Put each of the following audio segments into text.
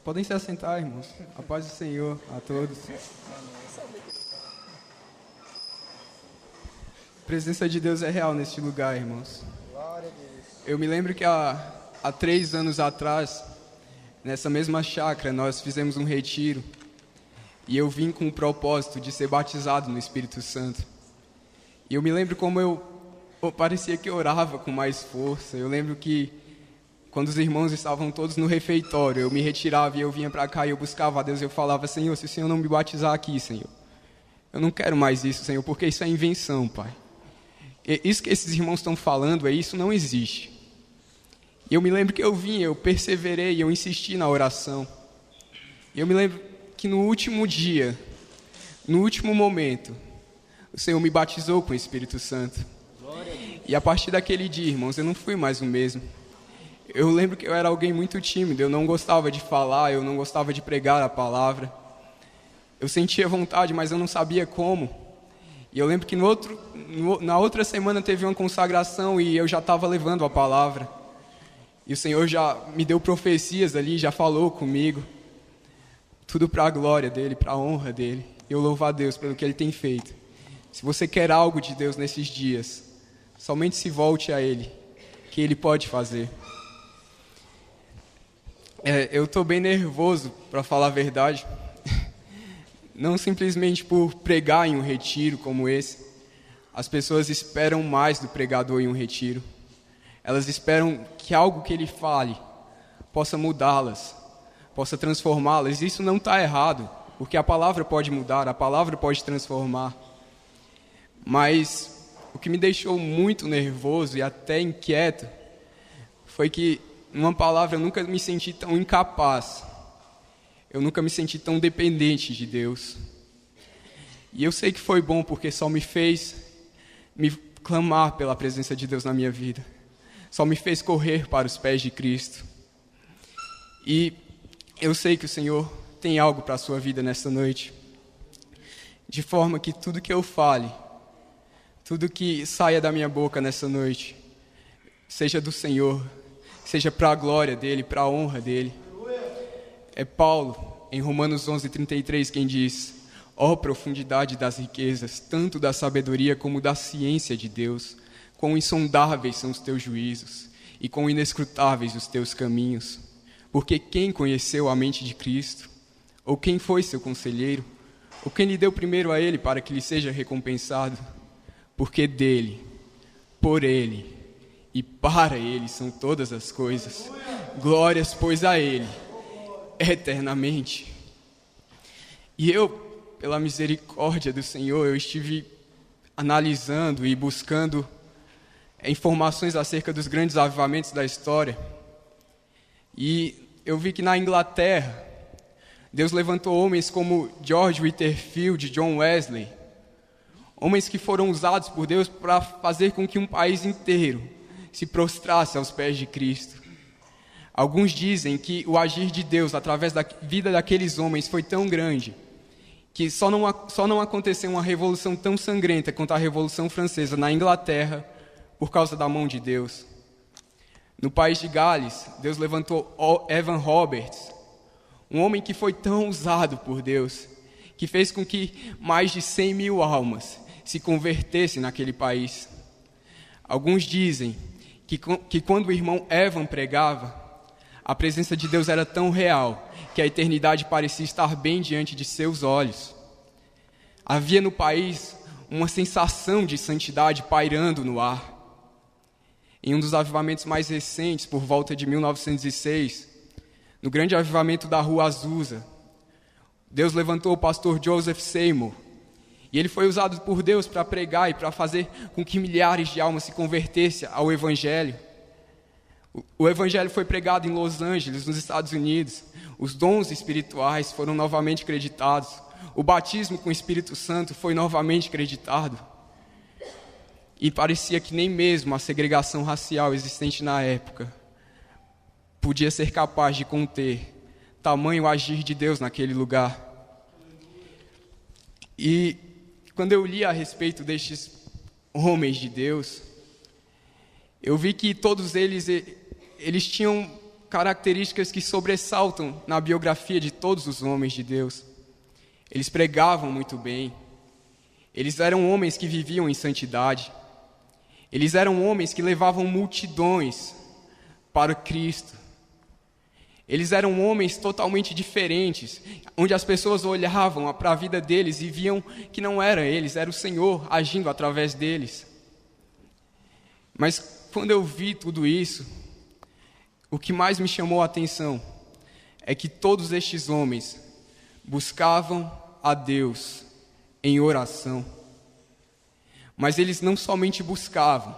Podem se assentar, irmãos. A paz do Senhor a todos. A presença de Deus é real neste lugar, irmãos. Eu me lembro que há 3 anos atrás, nessa mesma chácara, nós fizemos um retiro. E eu vim com o propósito de ser batizado no Espírito Santo. E eu me lembro como eu parecia que eu orava com mais força. Eu lembro que quando os irmãos estavam todos no refeitório, eu me retirava e eu vinha para cá e eu buscava a Deus e eu falava: Senhor, se o Senhor não me batizar aqui, Senhor, eu não quero mais isso, Senhor, porque isso é invenção, Pai. E isso que esses irmãos estão falando, isso não existe. E eu me lembro que eu vim, eu perseverei, eu insisti na oração. E eu me lembro que no último dia, no último momento, o Senhor me batizou com o Espírito Santo. E a partir daquele dia, irmãos, eu não fui mais o mesmo. Eu lembro que eu era alguém muito tímido, eu não gostava de falar, eu não gostava de pregar a palavra. Eu sentia vontade, mas eu não sabia como. E eu lembro que na outra semana teve uma consagração e eu já estava levando a palavra. E o Senhor já me deu profecias ali, já falou comigo. Tudo para a glória dEle, para a honra dEle. Eu louvo a Deus pelo que Ele tem feito. Se você quer algo de Deus nesses dias, somente se volte a Ele, que Ele pode fazer. Eu estou bem nervoso, para falar a verdade. Não simplesmente por pregar em um retiro como esse. As pessoas esperam mais do pregador em um retiro. Elas esperam que algo que ele fale possa mudá-las, possa transformá-las. Isso não está errado, porque a palavra pode mudar, a palavra pode transformar. Mas o que me deixou muito nervoso e até inquieto foi que, numa palavra, eu nunca me senti tão incapaz. Eu nunca me senti tão dependente de Deus. E eu sei que foi bom, porque só me fez me clamar pela presença de Deus na minha vida. Só me fez correr para os pés de Cristo. E eu sei que o Senhor tem algo para a sua vida nesta noite. De forma que tudo que eu fale, tudo que saia da minha boca nessa noite, seja do Senhor, seja para a glória dEle, para a honra dEle. É Paulo, em Romanos 11:33, quem diz: ó profundidade das riquezas, tanto da sabedoria como da ciência de Deus, quão insondáveis são os teus juízos, e quão inescrutáveis os teus caminhos. Porque quem conheceu a mente de Cristo? Ou quem foi seu conselheiro? Ou quem lhe deu primeiro a Ele para que lhe seja recompensado? Porque dEle, por Ele e para Ele são todas as coisas. Glórias, pois, a Ele, eternamente. E eu, pela misericórdia do Senhor, eu estive analisando e buscando informações acerca dos grandes avivamentos da história. E eu vi que na Inglaterra, Deus levantou homens como George Whitefield, John Wesley, homens que foram usados por Deus para fazer com que um país inteiro se prostrasse aos pés de Cristo. Alguns dizem que o agir de Deus através da vida daqueles homens foi tão grande que só não aconteceu uma revolução tão sangrenta quanto a Revolução Francesa na Inglaterra por causa da mão de Deus. No país de Gales, Deus levantou Evan Roberts, um homem que foi tão usado por Deus, que fez com que mais de 100 mil almas se convertessem naquele país. Alguns dizem que quando o irmão Evan pregava, a presença de Deus era tão real que a eternidade parecia estar bem diante de seus olhos. Havia no país uma sensação de santidade pairando no ar. Em um dos avivamentos mais recentes, por volta de 1906, no grande avivamento da Rua Azusa, Deus levantou o pastor Joseph Seymour, e ele foi usado por Deus para pregar e para fazer com que milhares de almas se convertessem ao Evangelho. O Evangelho foi pregado em Los Angeles, nos Estados Unidos. Os dons espirituais foram novamente creditados. O batismo com o Espírito Santo foi novamente creditado. E parecia que nem mesmo a segregação racial existente na época podia ser capaz de conter tamanho agir de Deus naquele lugar. E quando eu li a respeito destes homens de Deus, eu vi que todos eles tinham características que sobressaltam na biografia de todos os homens de Deus. Eles pregavam muito bem. Eles eram homens que viviam em santidade. Eles eram homens que levavam multidões para Cristo. Eles eram homens totalmente diferentes, onde as pessoas olhavam para a vida deles e viam que não era eles, era o Senhor agindo através deles. Mas quando eu vi tudo isso, o que mais me chamou a atenção é que todos estes homens buscavam a Deus em oração. Mas eles não somente buscavam,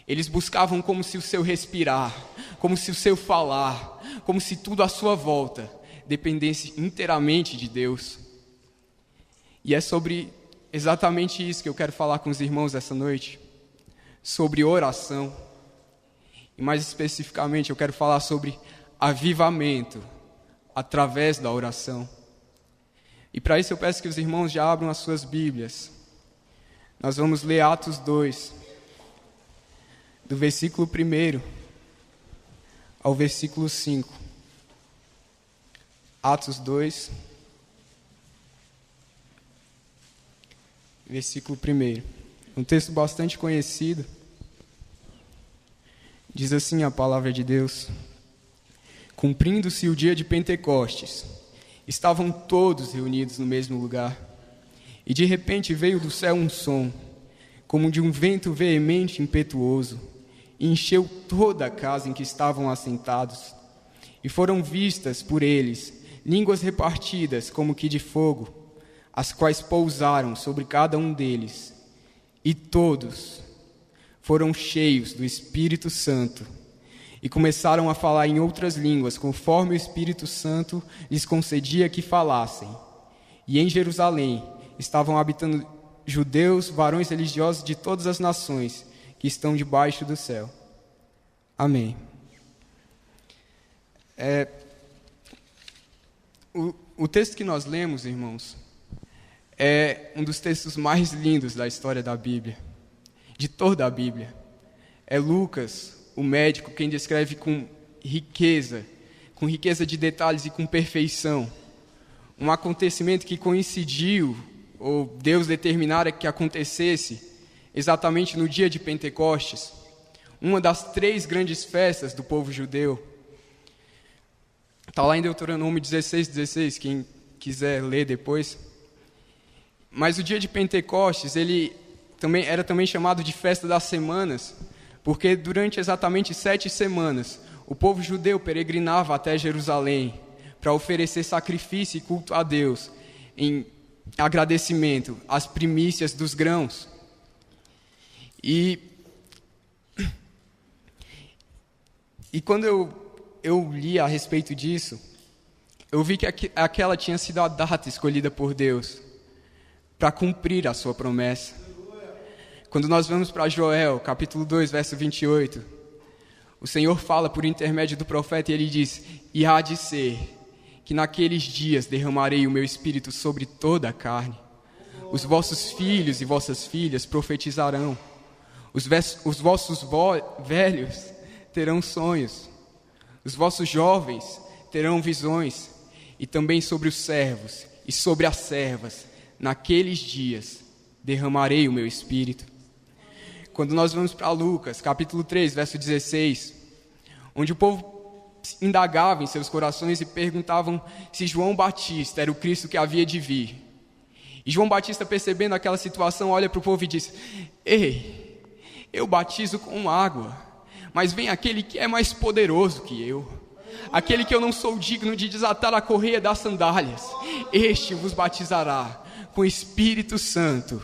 eles buscavam como se o seu respirar, como se o seu falar, como se tudo à sua volta dependesse inteiramente de Deus. E é sobre exatamente isso que eu quero falar com os irmãos essa noite, sobre oração. E mais especificamente eu quero falar sobre avivamento através da oração. E para isso eu peço que os irmãos já abram as suas Bíblias. Nós vamos ler Atos 2, do versículo 1 ao versículo 5. Atos 2, versículo 1. Um texto bastante conhecido. Diz assim a palavra de Deus: cumprindo-se o dia de Pentecostes, estavam todos reunidos no mesmo lugar. E de repente veio do céu um som, como de um vento veemente e impetuoso, e encheu toda a casa em que estavam assentados. E foram vistas por eles línguas repartidas como que de fogo, as quais pousaram sobre cada um deles. E todos foram cheios do Espírito Santo e começaram a falar em outras línguas, conforme o Espírito Santo lhes concedia que falassem. E em Jerusalém estavam habitando judeus, varões religiosos de todas as nações que estão debaixo do céu. Amém. O texto que nós lemos, irmãos, é um dos textos mais lindos da história da Bíblia, de toda a Bíblia. É Lucas, o médico, quem descreve com riqueza de detalhes e com perfeição, um acontecimento que coincidiu, ou Deus determinara que acontecesse exatamente no dia de Pentecostes, uma das 3 grandes festas do povo judeu. Está lá em Deuteronômio 16, quem quiser ler depois. Mas o dia de Pentecostes, ele era também chamado de festa das semanas, porque durante exatamente 7 semanas, o povo judeu peregrinava até Jerusalém para oferecer sacrifício e culto a Deus, em agradecimento às primícias dos grãos. E quando eu li a respeito disso, eu vi que aquela tinha sido a data escolhida por Deus para cumprir a sua promessa. Quando nós vamos para Joel, capítulo 2, verso 28, o Senhor fala por intermédio do profeta e ele diz: e há de ser que naqueles dias derramarei o meu espírito sobre toda a carne. Os vossos filhos e vossas filhas profetizarão. Os vossos velhos terão sonhos. Os vossos jovens terão visões. E também sobre os servos e sobre as servas, naqueles dias, derramarei o meu espírito. Quando nós vamos para Lucas, capítulo 3, verso 16, onde o povo indagava em seus corações e perguntavam se João Batista era o Cristo que havia de vir. E João Batista, percebendo aquela situação, olha para o povo e diz: ei, eu batizo com água, mas vem aquele que é mais poderoso que eu, aquele que eu não sou digno de desatar a correia das sandálias. Este vos batizará com Espírito Santo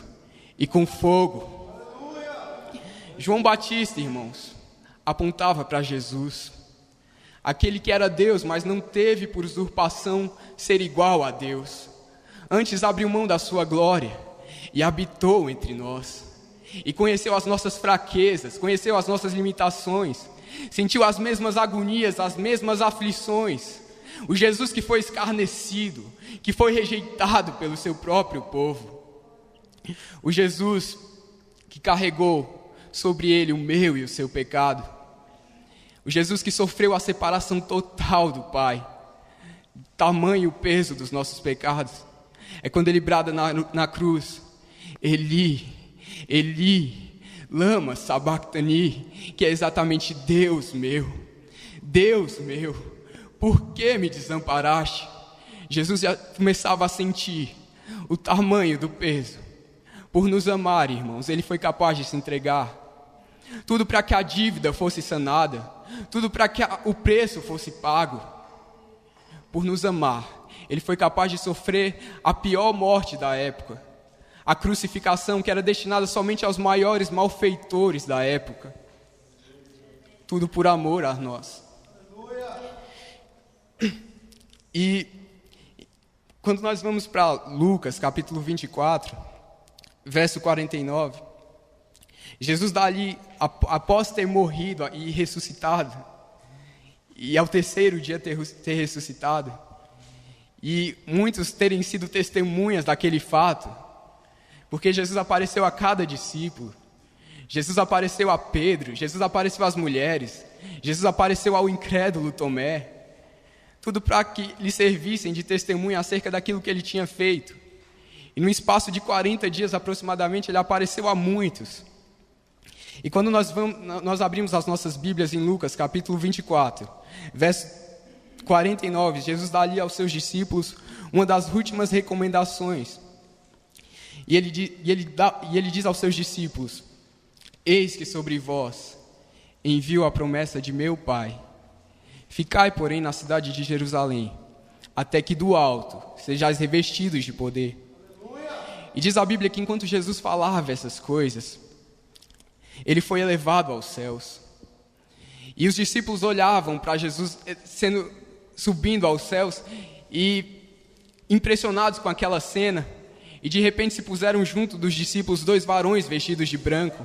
e com fogo. João Batista, irmãos, apontava para Jesus, aquele que era Deus, mas não teve por usurpação ser igual a Deus. Antes abriu mão da sua glória e habitou entre nós. E conheceu as nossas fraquezas, conheceu as nossas limitações, sentiu as mesmas agonias, as mesmas aflições. O Jesus que foi escarnecido, que foi rejeitado pelo seu próprio povo. O Jesus que carregou sobre ele o meu e o seu pecado. O Jesus que sofreu a separação total do Pai, tamanho o peso dos nossos pecados. É quando ele brada na cruz: Eli, Eli, lama sabachthani, que é exatamente Deus meu, por que me desamparaste? Jesus já começava a sentir o tamanho do peso. Por nos amar, irmãos, ele foi capaz de se entregar. Tudo para que a dívida fosse sanada, tudo para que o preço fosse pago. Por nos amar, ele foi capaz de sofrer a pior morte da época, a crucificação, que era destinada somente aos maiores malfeitores da época. Tudo por amor a nós. E quando nós vamos para Lucas, capítulo 24, verso 49, Jesus dali, após ter morrido e ressuscitado, e ao terceiro dia ter ressuscitado, e muitos terem sido testemunhas daquele fato, porque Jesus apareceu a cada discípulo, Jesus apareceu a Pedro, Jesus apareceu às mulheres, Jesus apareceu ao incrédulo Tomé, tudo para que lhe servissem de testemunha acerca daquilo que ele tinha feito. E no espaço de 40 dias aproximadamente, ele apareceu a muitos. E quando nós abrimos as nossas Bíblias em Lucas, capítulo 24, verso 49, Jesus dá ali aos seus discípulos uma das últimas recomendações. E ele diz aos seus discípulos: eis que sobre vós envio a promessa de meu Pai. Ficai, porém, na cidade de Jerusalém, até que do alto sejais revestidos de poder. E diz a Bíblia que enquanto Jesus falava essas coisas, ele foi elevado aos céus. E os discípulos olhavam para Jesus subindo aos céus e, impressionados com aquela cena, e de repente se puseram junto dos discípulos 2 varões vestidos de branco,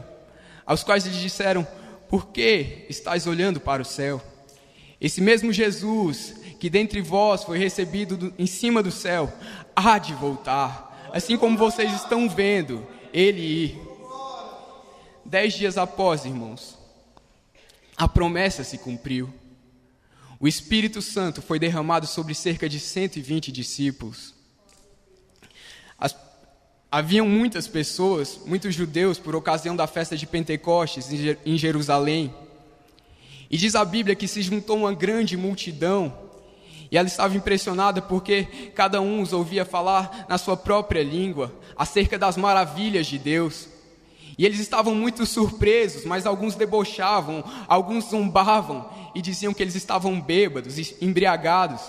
aos quais lhes disseram: por que estáis olhando para o céu? Esse mesmo Jesus, que dentre vós foi recebido em cima do céu, há de voltar, assim como vocês estão vendo ele ir. 10 dias após, irmãos, a promessa se cumpriu. O Espírito Santo foi derramado sobre cerca de 120 discípulos. Haviam muitas pessoas, muitos judeus, por ocasião da festa de Pentecostes em Jerusalém. E diz a Bíblia que se juntou uma grande multidão, e ela estava impressionada porque cada um os ouvia falar na sua própria língua, acerca das maravilhas de Deus. E eles estavam muito surpresos, mas alguns debochavam, alguns zombavam, e diziam que eles estavam bêbados, embriagados.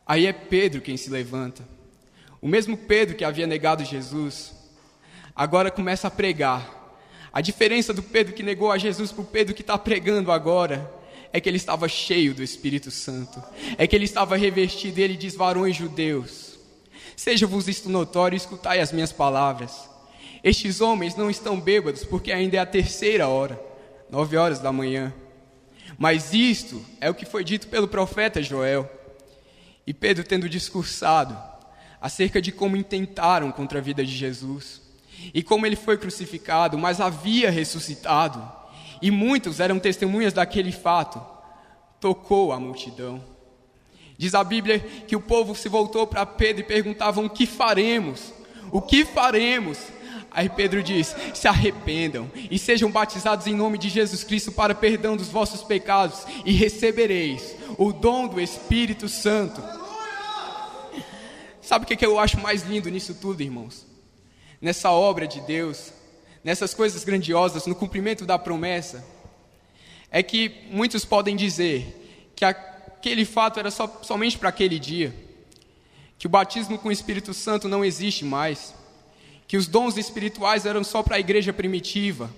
Aí é Pedro quem se levanta. O mesmo Pedro que havia negado Jesus, agora começa a pregar. A diferença do Pedro que negou a Jesus para o Pedro que está pregando agora é que ele estava cheio do Espírito Santo, é que ele estava revestido. E ele diz: varões judeus, seja-vos isto notório, escutai as minhas palavras. Estes homens não estão bêbados, porque ainda é a 3ª hora, 9 horas da manhã. Mas isto é o que foi dito pelo profeta Joel. E Pedro, tendo discursado acerca de como intentaram contra a vida de Jesus, e como ele foi crucificado, mas havia ressuscitado, e muitos eram testemunhas daquele fato, tocou a multidão. Diz a Bíblia que o povo se voltou para Pedro e perguntavam: o que faremos? O que faremos? Aí Pedro diz: se arrependam e sejam batizados em nome de Jesus Cristo para perdão dos vossos pecados, e recebereis o dom do Espírito Santo. Sabe o que eu acho mais lindo nisso tudo, irmãos? Nessa obra de Deus, nessas coisas grandiosas, no cumprimento da promessa, é que muitos podem dizer que aquele fato era somente para aquele dia, que o batismo com o Espírito Santo não existe mais, que os dons espirituais eram só para a igreja primitiva.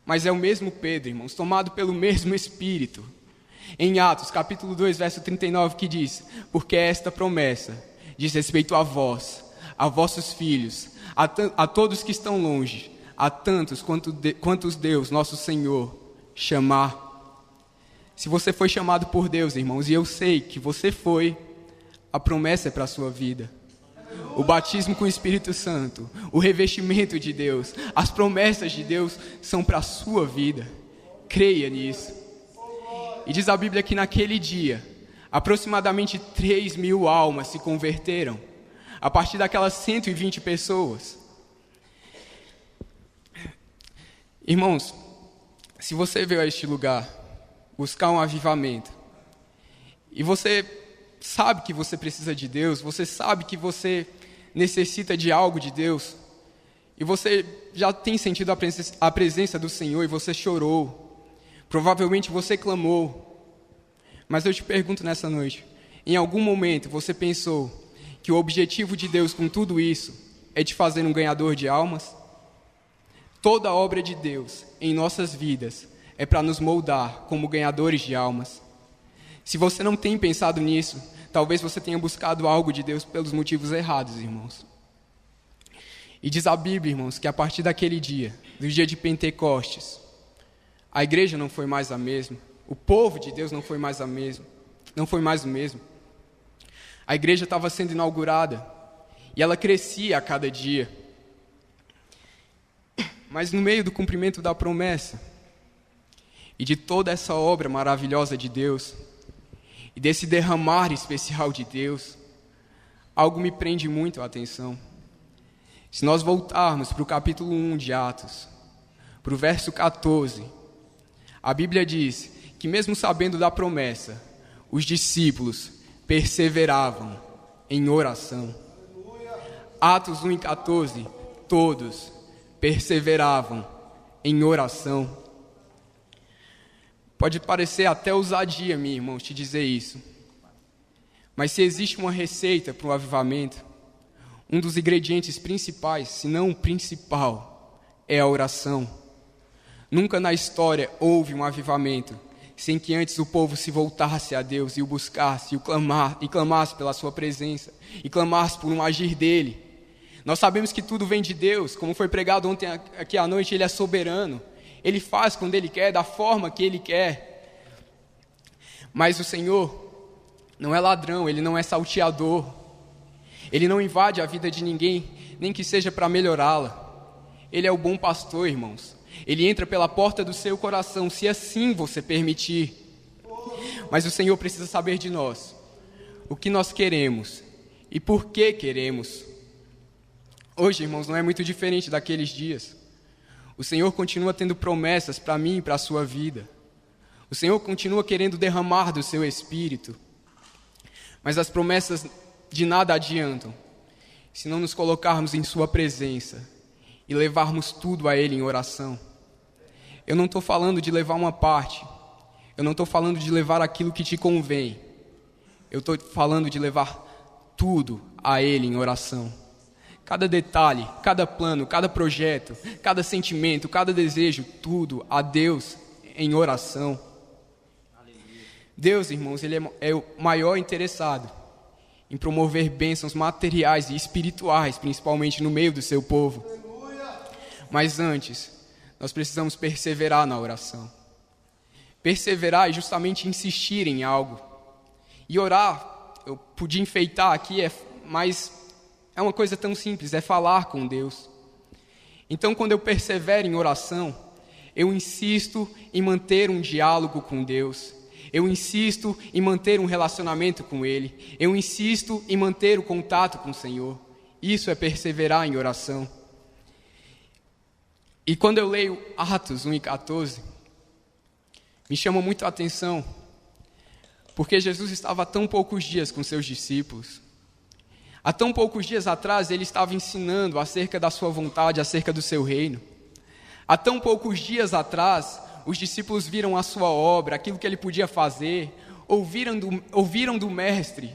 Mas é o mesmo Pedro, irmãos, tomado pelo mesmo Espírito, em Atos capítulo 2, verso 39, que diz: porque esta promessa diz respeito a vós, a vossos filhos, a todos que estão longe, a tantos quantos Deus, nosso Senhor, chamar. Se você foi chamado por Deus, irmãos, e eu sei que você foi, a promessa é para a sua vida. O batismo com o Espírito Santo, o revestimento de Deus, as promessas de Deus são para a sua vida. Creia nisso. E diz a Bíblia que naquele dia, aproximadamente 3.000 almas se converteram, a partir daquelas 120 pessoas. Irmãos, se você veio a este lugar buscar um avivamento, e você sabe que você precisa de Deus, você sabe que você necessita de algo de Deus, e você já tem sentido a presença do Senhor e você chorou, provavelmente você clamou, mas eu te pergunto nessa noite, em algum momento você pensou que o objetivo de Deus com tudo isso é te fazer um ganhador de almas? Toda a obra de Deus em nossas vidas é para nos moldar como ganhadores de almas. Se você não tem pensado nisso, talvez você tenha buscado algo de Deus pelos motivos errados, irmãos. E diz a Bíblia, irmãos, que a partir daquele dia, do dia de Pentecostes, a igreja não foi mais a mesma, o povo de Deus não foi mais o mesmo. A igreja estava sendo inaugurada e ela crescia a cada dia. Mas no meio do cumprimento da promessa e de toda essa obra maravilhosa de Deus e desse derramar especial de Deus, algo me prende muito a atenção. Se nós voltarmos para o capítulo 1 de Atos, para o verso 14, a Bíblia diz que mesmo sabendo da promessa, os discípulos perseveravam em oração. Atos 1:14, todos perseveravam em oração. Pode parecer até ousadia, meu irmão, te dizer isso. Mas se existe uma receita para o avivamento, um dos ingredientes principais, se não o principal, é a oração. Nunca na história houve um avivamento sem que antes o povo se voltasse a Deus e o buscasse, e clamasse pela sua presença, e clamasse por um agir dele. Nós sabemos que tudo vem de Deus, como foi pregado ontem aqui à noite, Ele é soberano. Ele faz quando Ele quer, da forma que Ele quer. Mas o Senhor não é ladrão, Ele não é salteador. Ele não invade a vida de ninguém, nem que seja para melhorá-la. Ele é o bom pastor, irmãos. Ele entra pela porta do seu coração, se assim você permitir. Mas o Senhor precisa saber de nós, o que nós queremos e por que queremos. Hoje, irmãos, não é muito diferente daqueles dias. O Senhor continua tendo promessas para mim e para a sua vida. O Senhor continua querendo derramar do seu Espírito. Mas as promessas de nada adiantam se não nos colocarmos em sua presença e levarmos tudo a Ele em oração. Eu não estou falando de levar uma parte. Eu não estou falando de levar aquilo que te convém. Eu estou falando de levar tudo a Ele em oração. Cada detalhe, cada plano, cada projeto, cada sentimento, cada desejo, tudo a Deus em oração. Deus, irmãos, Ele é o maior interessado em promover bênçãos materiais e espirituais, principalmente no meio do seu povo. Mas antes, nós precisamos perseverar na oração. Perseverar é justamente insistir em algo. E orar, eu podia enfeitar aqui, mas é uma coisa tão simples, é falar com Deus. Então, quando eu persevero em oração, eu insisto em manter um diálogo com Deus. Eu insisto em manter um relacionamento com Ele. Eu insisto em manter o contato com o Senhor. Isso é perseverar em oração. E quando eu leio Atos 1:14, me chama muito a atenção, porque Jesus estava há tão poucos dias com seus discípulos. Há tão poucos dias atrás, Ele estava ensinando acerca da sua vontade, acerca do seu reino. Há tão poucos dias atrás, os discípulos viram a sua obra, aquilo que Ele podia fazer, ouviram do Mestre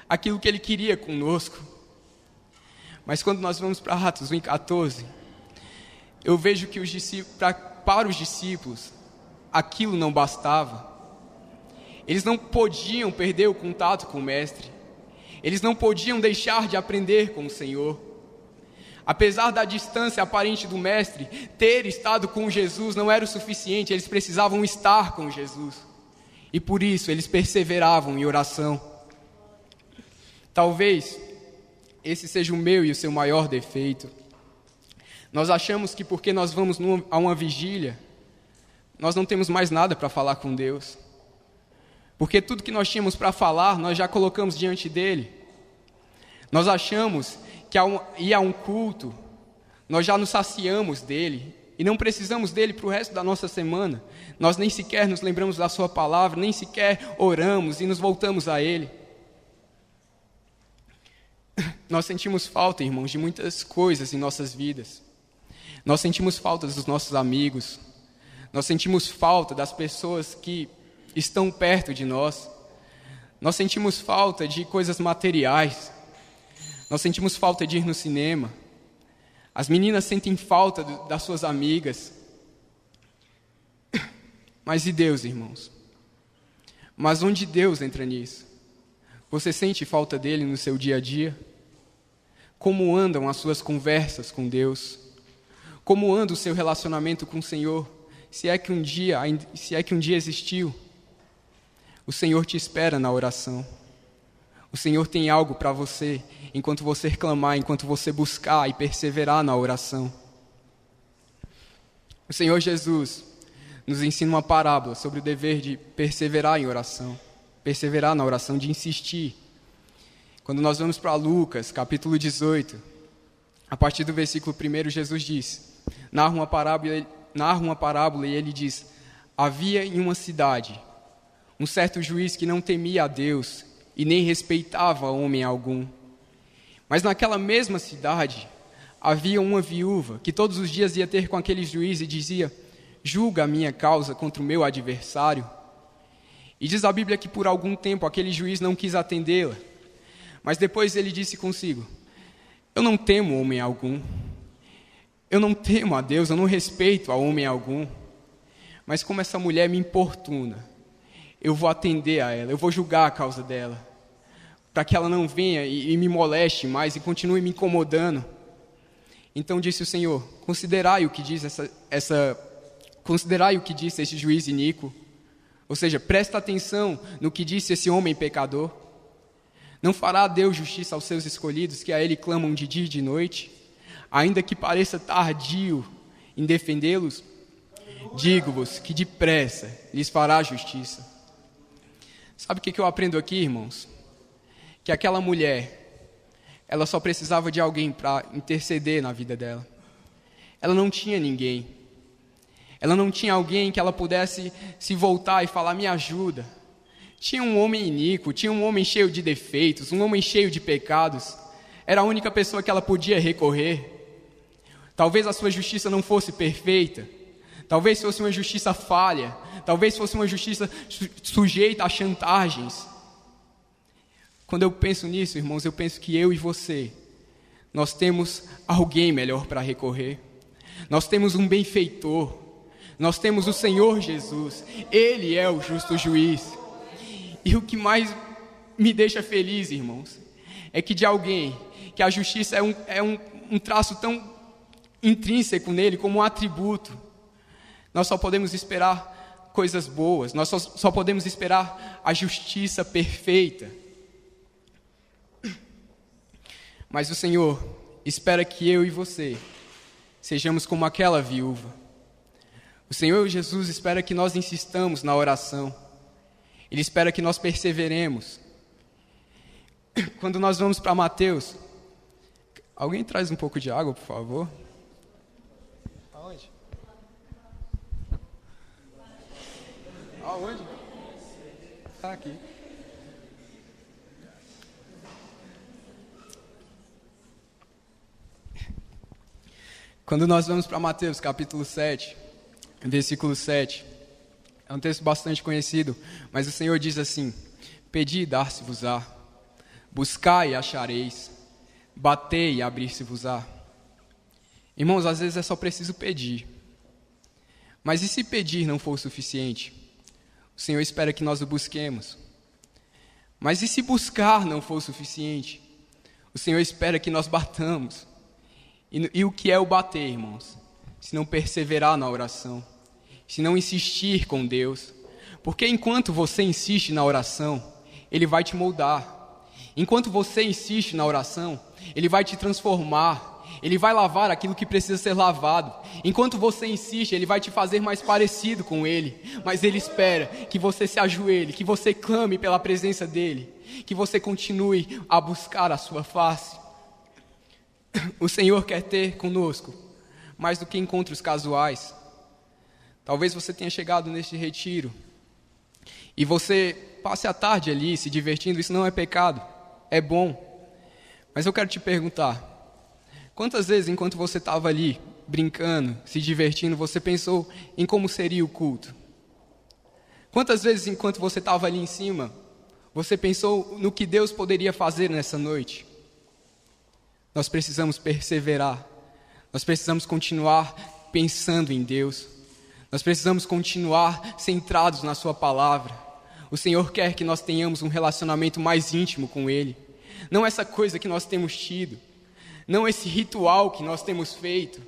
aquilo que Ele queria conosco. Mas quando nós vamos para Atos 1:14, eu vejo que para os discípulos, aquilo não bastava. Eles não podiam perder o contato com o Mestre. Eles não podiam deixar de aprender com o Senhor. Apesar da distância aparente do Mestre, ter estado com Jesus não era o suficiente, eles precisavam estar com Jesus. E por isso eles perseveravam em oração. Talvez esse seja o meu e o seu maior defeito. Nós achamos que porque nós vamos a uma vigília, nós não temos mais nada para falar com Deus. Porque tudo que nós tínhamos para falar, nós já colocamos diante dele. Nós achamos que ao ir a um culto, nós já nos saciamos dele e não precisamos dele para o resto da nossa semana. Nós nem sequer nos lembramos da sua palavra, nem sequer oramos e nos voltamos a ele. Nós sentimos falta, irmãos, de muitas coisas em nossas vidas. Nós sentimos falta dos nossos amigos. Nós sentimos falta das pessoas que estão perto de nós. Nós sentimos falta de coisas materiais. Nós sentimos falta de ir no cinema. As meninas sentem falta das suas amigas. Mas e Deus, irmãos? Mas onde Deus entra nisso? Você sente falta dele no seu dia a dia? Como andam as suas conversas com Deus? Como anda o seu relacionamento com o Senhor? Se é que um dia existiu? O Senhor te espera na oração. O Senhor tem algo para você, enquanto você clamar, enquanto você buscar e perseverar na oração. O Senhor Jesus nos ensina uma parábola sobre o dever de perseverar em oração, perseverar na oração, de insistir. Quando nós vamos para Lucas, capítulo 18, a partir do versículo 1, Jesus diz, narra uma parábola e ele diz: havia em uma cidade um certo juiz que não temia a Deus e nem respeitava homem algum. Mas naquela mesma cidade havia uma viúva que todos os dias ia ter com aquele juiz e dizia: julga a minha causa contra o meu adversário. E diz a Bíblia que por algum tempo aquele juiz não quis atendê-la. Mas depois ele disse consigo: eu não temo homem algum. Eu não temo a Deus, eu não respeito a homem algum. Mas como essa mulher me importuna, eu vou atender a ela, eu vou julgar a causa dela, para que ela não venha e me moleste mais e continue me incomodando. Então disse o Senhor: considerai o que diz considerai o que disse esse juiz iníquo. Ou seja, presta atenção no que disse esse homem pecador. Não fará Deus justiça aos seus escolhidos, que a ele clamam de dia e de noite? Ainda que pareça tardio em defendê-los, digo-vos que depressa lhes fará justiça. Sabe o que eu aprendo aqui, irmãos? Que aquela mulher, ela só precisava de alguém para interceder na vida dela. Ela não tinha ninguém. Ela não tinha alguém que ela pudesse se voltar e falar: me ajuda. Tinha um homem iníquo, tinha um homem cheio de defeitos, um homem cheio de pecados. Era a única pessoa que ela podia recorrer. Talvez a sua justiça não fosse perfeita. Talvez fosse uma justiça falha. Talvez fosse uma justiça sujeita a chantagens. Quando eu penso nisso, irmãos, eu penso que eu e você, nós temos alguém melhor para recorrer. Nós temos um benfeitor. Nós temos o Senhor Jesus. Ele é o justo juiz. E o que mais me deixa feliz, irmãos, é que de alguém que a justiça é um traço tão intrínseco nele, como um atributo, nós só podemos esperar coisas boas, nós só podemos esperar a justiça perfeita. Mas o Senhor espera que eu e você sejamos como aquela viúva. O Senhor Jesus espera que nós insistamos na oração. Ele espera que nós perseveremos. Quando nós vamos para Mateus, alguém traz um pouco de água, por favor? Aonde? Aonde? Tá aqui. Quando nós vamos para Mateus, capítulo 7, versículo 7, é um texto bastante conhecido, mas o Senhor diz assim: pedi e dar-se-vos-á, buscai e achareis, batei e abrir-se-vos-á. Irmãos, às vezes é só preciso pedir. Mas e se pedir não for o suficiente? O Senhor espera que nós o busquemos. Mas e se buscar não for o suficiente? O Senhor espera que nós batamos. E o que é o bater, irmãos? Se não perseverar na oração, se não insistir com Deus. Porque enquanto você insiste na oração, Ele vai te moldar. Enquanto você insiste na oração, Ele vai te transformar. Ele vai lavar aquilo que precisa ser lavado. Enquanto você insiste, Ele vai te fazer mais parecido com Ele. Mas Ele espera que você se ajoelhe, que você clame pela presença dEle, que você continue a buscar a sua face. O Senhor quer ter conosco mais do que encontros casuais. Talvez você tenha chegado neste retiro e você passe a tarde ali se divertindo. Isso não é pecado, é bom. Mas eu quero te perguntar, quantas vezes enquanto você estava ali brincando, se divertindo, você pensou em como seria o culto? Quantas vezes enquanto você estava ali em cima, você pensou no que Deus poderia fazer nessa noite? Nós precisamos perseverar, nós precisamos continuar pensando em Deus, nós precisamos continuar centrados na Sua palavra. O Senhor quer que nós tenhamos um relacionamento mais íntimo com Ele. Não essa coisa que nós temos tido, não esse ritual que nós temos feito.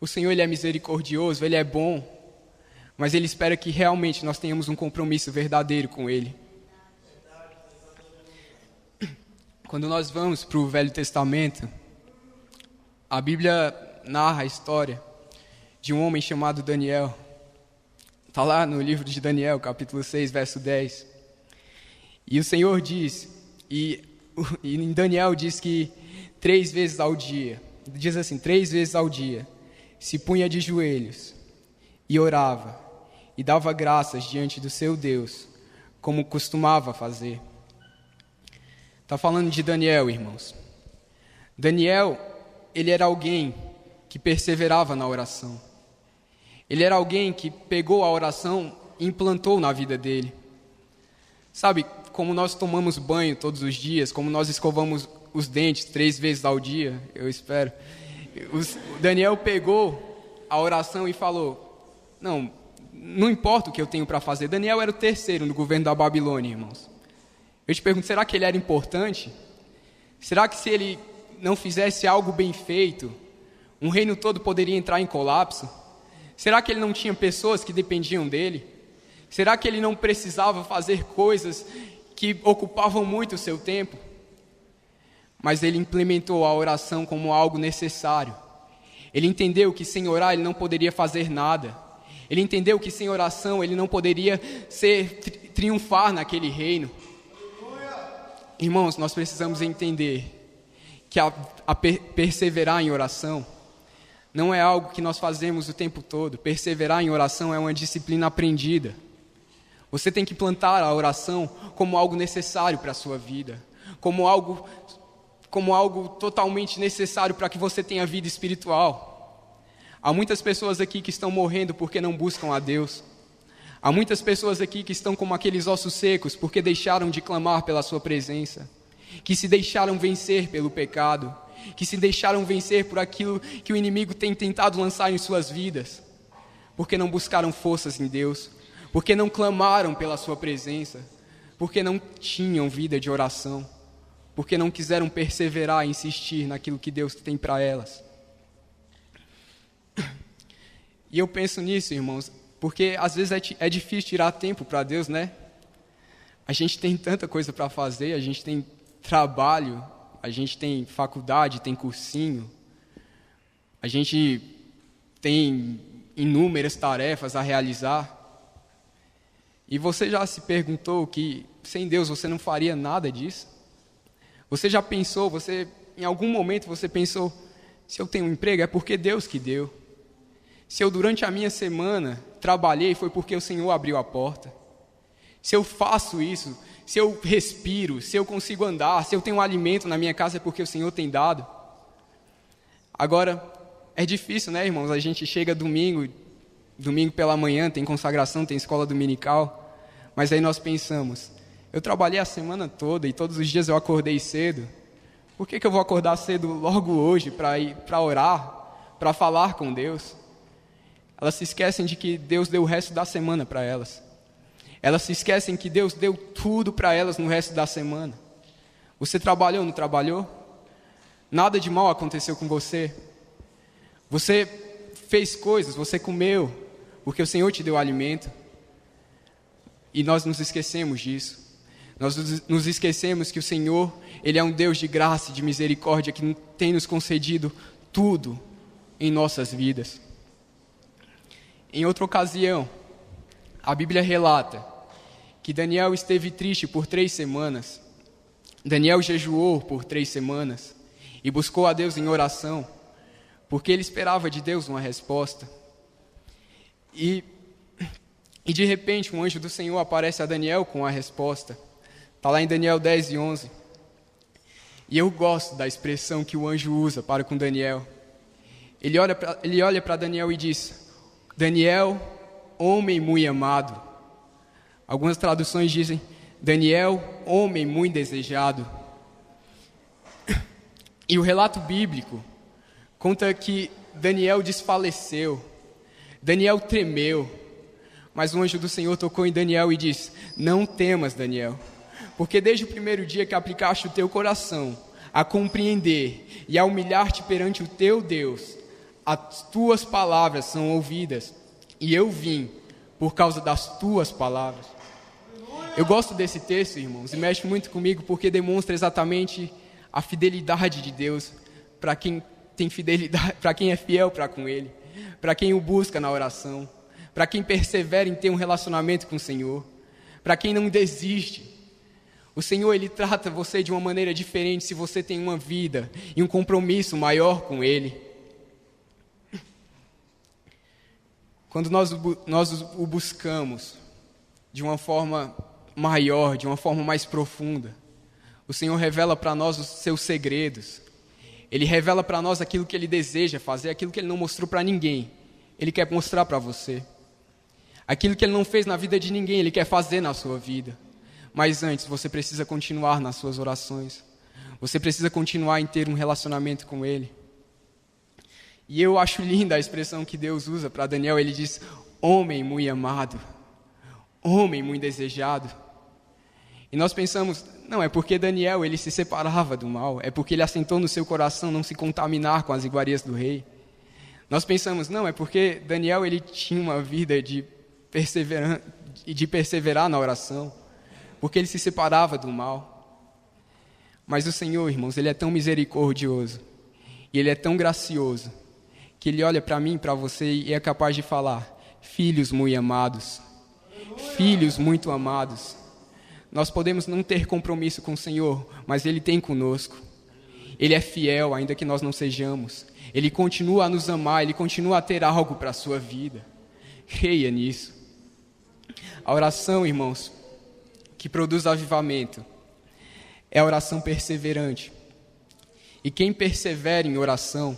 O Senhor, Ele é misericordioso, Ele é bom, mas Ele espera que realmente nós tenhamos um compromisso verdadeiro com Ele. Quando nós vamos para o Velho Testamento, a Bíblia narra a história de um homem chamado Daniel. Está lá no livro de Daniel, capítulo 6, verso 10. E o Senhor diz, e em Daniel diz que 3 vezes ao dia, diz assim, 3 vezes ao dia, se punha de joelhos e orava e dava graças diante do seu Deus, como costumava fazer. Está falando de Daniel, irmãos. Daniel, ele era alguém que perseverava na oração. Ele era alguém que pegou a oração e implantou na vida dele. Sabe, como nós tomamos banho todos os dias, como nós escovamos os dentes 3 vezes ao dia, eu espero. Daniel pegou a oração e falou, não importa o que eu tenho para fazer. Daniel era o 3º no governo da Babilônia, irmãos. Eu te pergunto, será que ele era importante? Será que se ele não fizesse algo bem feito, um reino todo poderia entrar em colapso? Será que ele não tinha pessoas que dependiam dele? Será que ele não precisava fazer coisas que ocupavam muito o seu tempo? Mas ele implementou a oração como algo necessário. Ele entendeu que sem orar ele não poderia fazer nada. Ele entendeu que sem oração ele não poderia triunfar naquele reino. Irmãos, nós precisamos entender que perseverar em oração não é algo que nós fazemos o tempo todo. Perseverar em oração é uma disciplina aprendida. Você tem que plantar a oração como algo necessário para a sua vida, como algo totalmente necessário para que você tenha vida espiritual. Há muitas pessoas aqui que estão morrendo porque não buscam a Deus. Há muitas pessoas aqui que estão como aqueles ossos secos porque deixaram de clamar pela sua presença, que se deixaram vencer pelo pecado, que se deixaram vencer por aquilo que o inimigo tem tentado lançar em suas vidas, porque não buscaram forças em Deus, porque não clamaram pela sua presença, porque não tinham vida de oração, porque não quiseram perseverar e insistir naquilo que Deus tem para elas. E eu penso nisso, irmãos, porque às vezes é difícil tirar tempo para Deus, né? A gente tem tanta coisa para fazer, a gente tem trabalho, a gente tem faculdade, tem cursinho, a gente tem inúmeras tarefas a realizar. E você já se perguntou que sem Deus você não faria nada disso? Você já pensou, em algum momento você pensou, se eu tenho um emprego é porque Deus que deu. Se eu durante a minha semana trabalhei foi porque o Senhor abriu a porta. Se eu faço isso, se eu respiro, se eu consigo andar, se eu tenho um alimento na minha casa é porque o Senhor tem dado. Agora, é difícil, né, irmãos? A gente chega domingo pela manhã, tem consagração, tem escola dominical, mas aí nós pensamos, eu trabalhei a semana toda e todos os dias eu acordei cedo, por que eu vou acordar cedo logo hoje para ir para orar, para falar com Deus? Elas se esquecem de que Deus deu o resto da semana para elas. Elas se esquecem que Deus deu tudo para elas no resto da semana. Você trabalhou, não trabalhou? Nada de mal aconteceu com você. Você fez coisas, você comeu, porque o Senhor te deu alimento. E nós nos esquecemos disso. Nós nos esquecemos que o Senhor, Ele é um Deus de graça e de misericórdia que tem nos concedido tudo em nossas vidas. Em outra ocasião, a Bíblia relata que Daniel esteve triste por 3 semanas. Daniel jejuou por 3 semanas e buscou a Deus em oração, porque ele esperava de Deus uma resposta. E de repente um anjo do Senhor aparece a Daniel com a resposta. Está lá em Daniel 10:11. E eu gosto da expressão que o anjo usa para com Daniel. Ele olha para Daniel e diz: Daniel, homem muito amado. Algumas traduções dizem: Daniel, homem muito desejado. E o relato bíblico conta que Daniel desfaleceu, Daniel tremeu, mas o anjo do Senhor tocou em Daniel e disse: não temas, Daniel, porque desde o primeiro dia que aplicaste o teu coração a compreender e a humilhar-te perante o teu Deus, as tuas palavras são ouvidas, e eu vim por causa das tuas palavras. Eu gosto desse texto, irmãos, e mexe muito comigo, porque demonstra exatamente a fidelidade de Deus para quem tem fidelidade, para quem é fiel para com Ele, para quem o busca na oração, para quem persevera em ter um relacionamento com o Senhor, para quem não desiste. O Senhor, Ele trata você de uma maneira diferente se você tem uma vida e um compromisso maior com Ele. Quando nós o buscamos de uma forma maior, de uma forma mais profunda, o Senhor revela para nós os seus segredos. Ele revela para nós aquilo que Ele deseja fazer, aquilo que Ele não mostrou para ninguém. Ele quer mostrar para você. Aquilo que Ele não fez na vida de ninguém, Ele quer fazer na sua vida. Mas antes, você precisa continuar nas suas orações. Você precisa continuar em ter um relacionamento com Ele. E eu acho linda a expressão que Deus usa para Daniel. Ele diz: homem muito amado, homem muito desejado. E nós pensamos, não, é porque Daniel, ele se separava do mal, é porque ele assentou no seu coração não se contaminar com as iguarias do rei. Nós pensamos, não, é porque Daniel, ele tinha uma vida de perseverar na oração, porque ele se separava do mal. Mas o Senhor, irmãos, Ele é tão misericordioso, e Ele é tão gracioso, que Ele olha para mim e para você e é capaz de falar: filhos muito amados, filhos muito amados. Nós podemos não ter compromisso com o Senhor, mas Ele tem conosco. Ele é fiel, ainda que nós não sejamos. Ele continua a nos amar, Ele continua a ter algo para a sua vida. Creia nisso. A oração, irmãos, que produz avivamento, é a oração perseverante. E quem persevera em oração,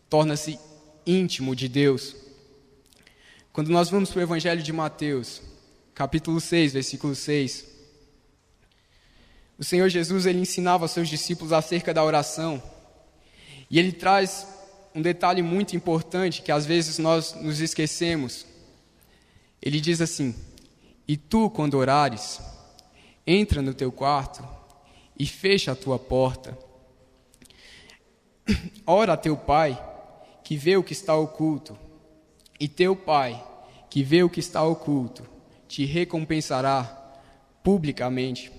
torna-se íntimo de Deus. Quando nós vamos para o Evangelho de Mateus, capítulo 6, versículo 6, o Senhor Jesus, Ele ensinava aos seus discípulos acerca da oração, e Ele traz um detalhe muito importante que às vezes nós nos esquecemos. Ele diz assim: e tu, quando orares, entra no teu quarto e fecha a tua porta. Ora a teu Pai, que vê o que está oculto, e teu Pai, que vê o que está oculto, te recompensará publicamente.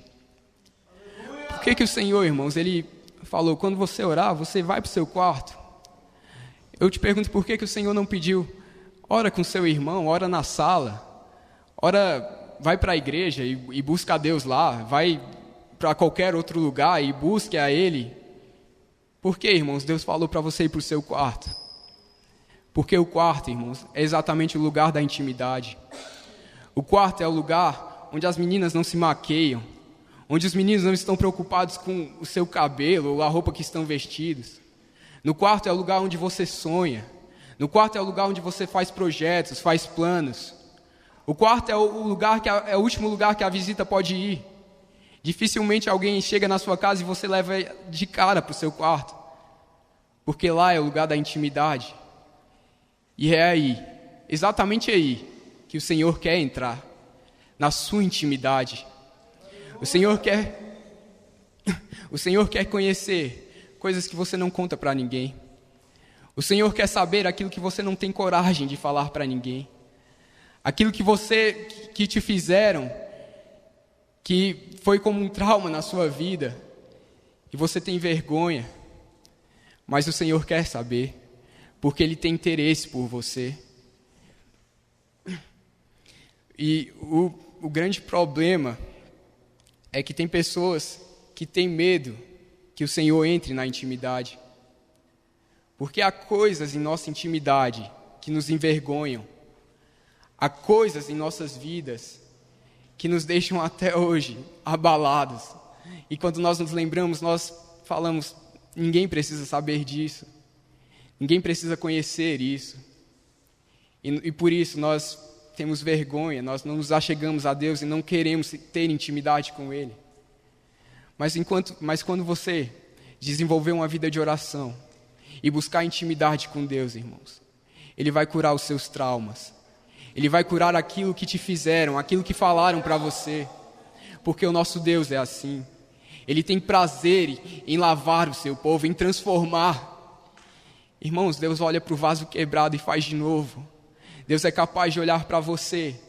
Por que o Senhor, irmãos, Ele falou, quando você orar, você vai para o seu quarto? Eu te pergunto, por que o Senhor não pediu, ora com seu irmão, ora na sala, ora, vai para a igreja e busca a Deus lá, vai para qualquer outro lugar e busque a Ele? Por que, irmãos, Deus falou para você ir para o seu quarto? Porque o quarto, irmãos, é exatamente o lugar da intimidade. O quarto é o lugar onde as meninas não se maqueiam, onde os meninos não estão preocupados com o seu cabelo ou a roupa que estão vestidos. No quarto é o lugar onde você sonha. No quarto é o lugar onde você faz projetos, faz planos. O quarto é o lugar é o último lugar que a visita pode ir. Dificilmente alguém chega na sua casa e você leva de cara para o seu quarto, porque lá é o lugar da intimidade. E é aí, exatamente aí, que o Senhor quer entrar, na sua intimidade. O Senhor quer conhecer coisas que você não conta para ninguém. O Senhor quer saber aquilo que você não tem coragem de falar para ninguém. Aquilo que te fizeram, que foi como um trauma na sua vida e você tem vergonha, mas o Senhor quer saber, porque Ele tem interesse por você. E o grande problema é que tem pessoas que têm medo que o Senhor entre na intimidade, porque há coisas em nossa intimidade que nos envergonham, há coisas em nossas vidas que nos deixam até hoje abalados. E quando nós nos lembramos, nós falamos: ninguém precisa saber disso, ninguém precisa conhecer isso. E por isso nós temos vergonha, nós não nos achegamos a Deus e não queremos ter intimidade com Ele. Mas quando você desenvolver uma vida de oração e buscar intimidade com Deus, irmãos, Ele vai curar os seus traumas. Ele vai curar aquilo que te fizeram, aquilo que falaram para você. Porque o nosso Deus é assim. Ele tem prazer em lavar o seu povo, em transformar. Irmãos, Deus olha para o vaso quebrado e faz de novo. Deus é capaz de olhar para você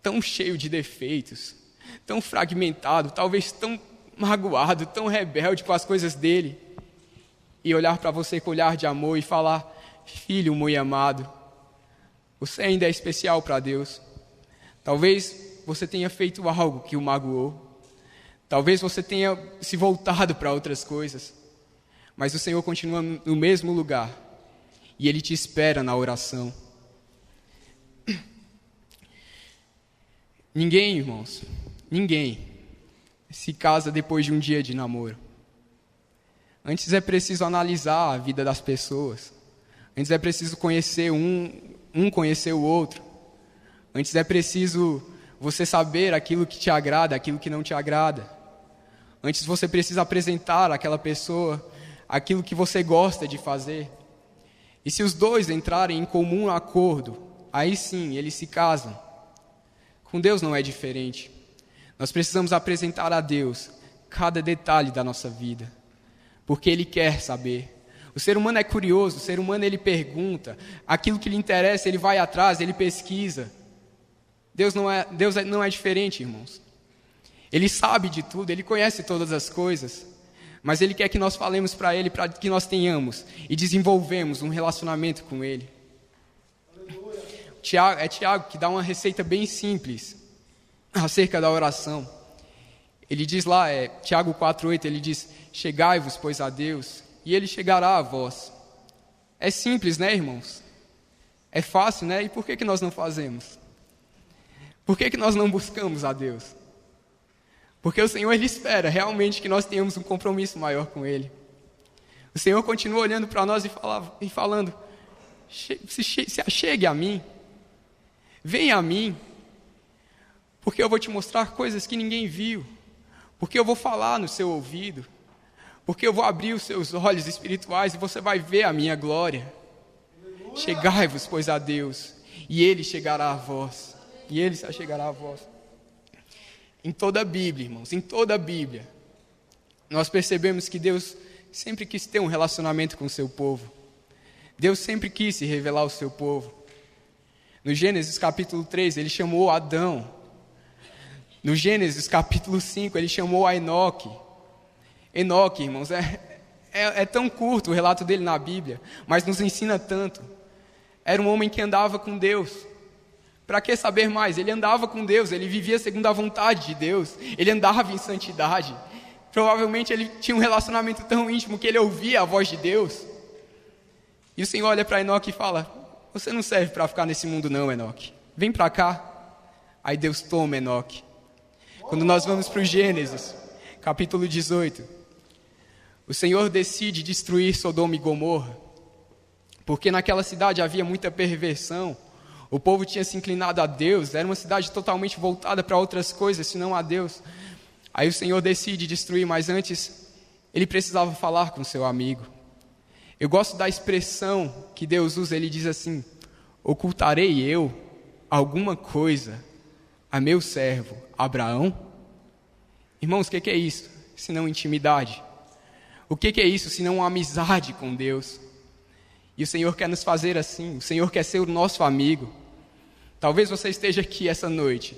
tão cheio de defeitos, tão fragmentado, talvez tão magoado, tão rebelde com as coisas dele, e olhar para você com olhar de amor e falar: filho muito amado, você ainda é especial para Deus. Talvez você tenha feito algo que o magoou, talvez você tenha se voltado para outras coisas, mas o Senhor continua no mesmo lugar e Ele te espera na oração. Ninguém, irmãos, ninguém se casa depois de um dia de namoro. Antes é preciso analisar a vida das pessoas. Antes é preciso conhecer um conhecer o outro. Antes é preciso você saber aquilo que te agrada, aquilo que não te agrada. Antes você precisa apresentar àquela pessoa aquilo que você gosta de fazer. E se os dois entrarem em comum acordo, aí sim eles se casam. Com Deus não é diferente. Nós precisamos apresentar a Deus cada detalhe da nossa vida, porque Ele quer saber. O ser humano é curioso, o ser humano ele pergunta, aquilo que lhe interessa ele vai atrás, ele pesquisa. Deus não é diferente, irmãos. Ele sabe de tudo, Ele conhece todas as coisas, mas Ele quer que nós falemos para Ele, para que nós tenhamos e desenvolvemos um relacionamento com Ele. É Tiago que dá uma receita bem simples acerca da oração. Ele diz lá, Tiago 4,8, ele diz: chegai-vos, pois, a Deus, e Ele chegará a vós. É simples, né, irmãos? É fácil, né? E por que nós não fazemos? Por que nós não buscamos a Deus? Porque o Senhor, Ele espera realmente que nós tenhamos um compromisso maior com Ele. O Senhor continua olhando para nós e falando: se achegue a mim, venha a mim, porque eu vou te mostrar coisas que ninguém viu, porque eu vou falar no seu ouvido, porque eu vou abrir os seus olhos espirituais e você vai ver a minha glória. Chegai-vos, pois, a Deus, e Ele chegará a vós, e Ele se achegará a vós. Em toda a Bíblia, irmãos, em toda a Bíblia, nós percebemos que Deus sempre quis ter um relacionamento com o seu povo. Deus sempre quis se revelar ao seu povo. No Gênesis capítulo 3, Ele chamou Adão. No Gênesis capítulo 5, Ele chamou a Enoque. Enoque, irmãos, é tão curto o relato dele na Bíblia, mas nos ensina tanto. Era um homem que andava com Deus. Para que saber mais? Ele andava com Deus, ele vivia segundo a vontade de Deus, ele andava em santidade. Provavelmente ele tinha um relacionamento tão íntimo que ele ouvia a voz de Deus. E o Senhor olha para Enoque e fala: você não serve para ficar nesse mundo não, Enoque. Vem para cá. Aí Deus toma Enoque. Quando nós vamos para o Gênesis, capítulo 18, o Senhor decide destruir Sodoma e Gomorra, porque naquela cidade havia muita perversão. O povo tinha se inclinado a Deus, era uma cidade totalmente voltada para outras coisas, senão a Deus. Aí o Senhor decide destruir, mas antes, Ele precisava falar com seu amigo. Eu gosto da expressão que Deus usa, Ele diz assim: ocultarei eu alguma coisa a meu servo Abraão? Irmãos, o que é isso, senão intimidade? O que é isso, senão uma amizade com Deus? E o Senhor quer nos fazer assim, o Senhor quer ser o nosso amigo. Talvez você esteja aqui essa noite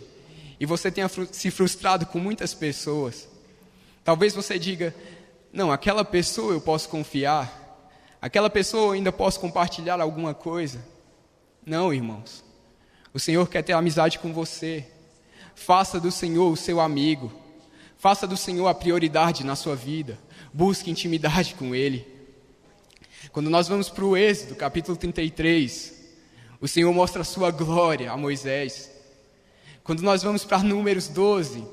e você tenha se frustrado com muitas pessoas. Talvez você diga, não, aquela pessoa eu posso confiar, aquela pessoa eu ainda posso compartilhar alguma coisa. Não, irmãos, o Senhor quer ter amizade com você. Faça do Senhor o seu amigo, faça do Senhor a prioridade na sua vida, busque intimidade com Ele. Quando nós vamos para o Êxodo, capítulo 33, o Senhor mostra a sua glória a Moisés. Quando nós vamos para Números 12,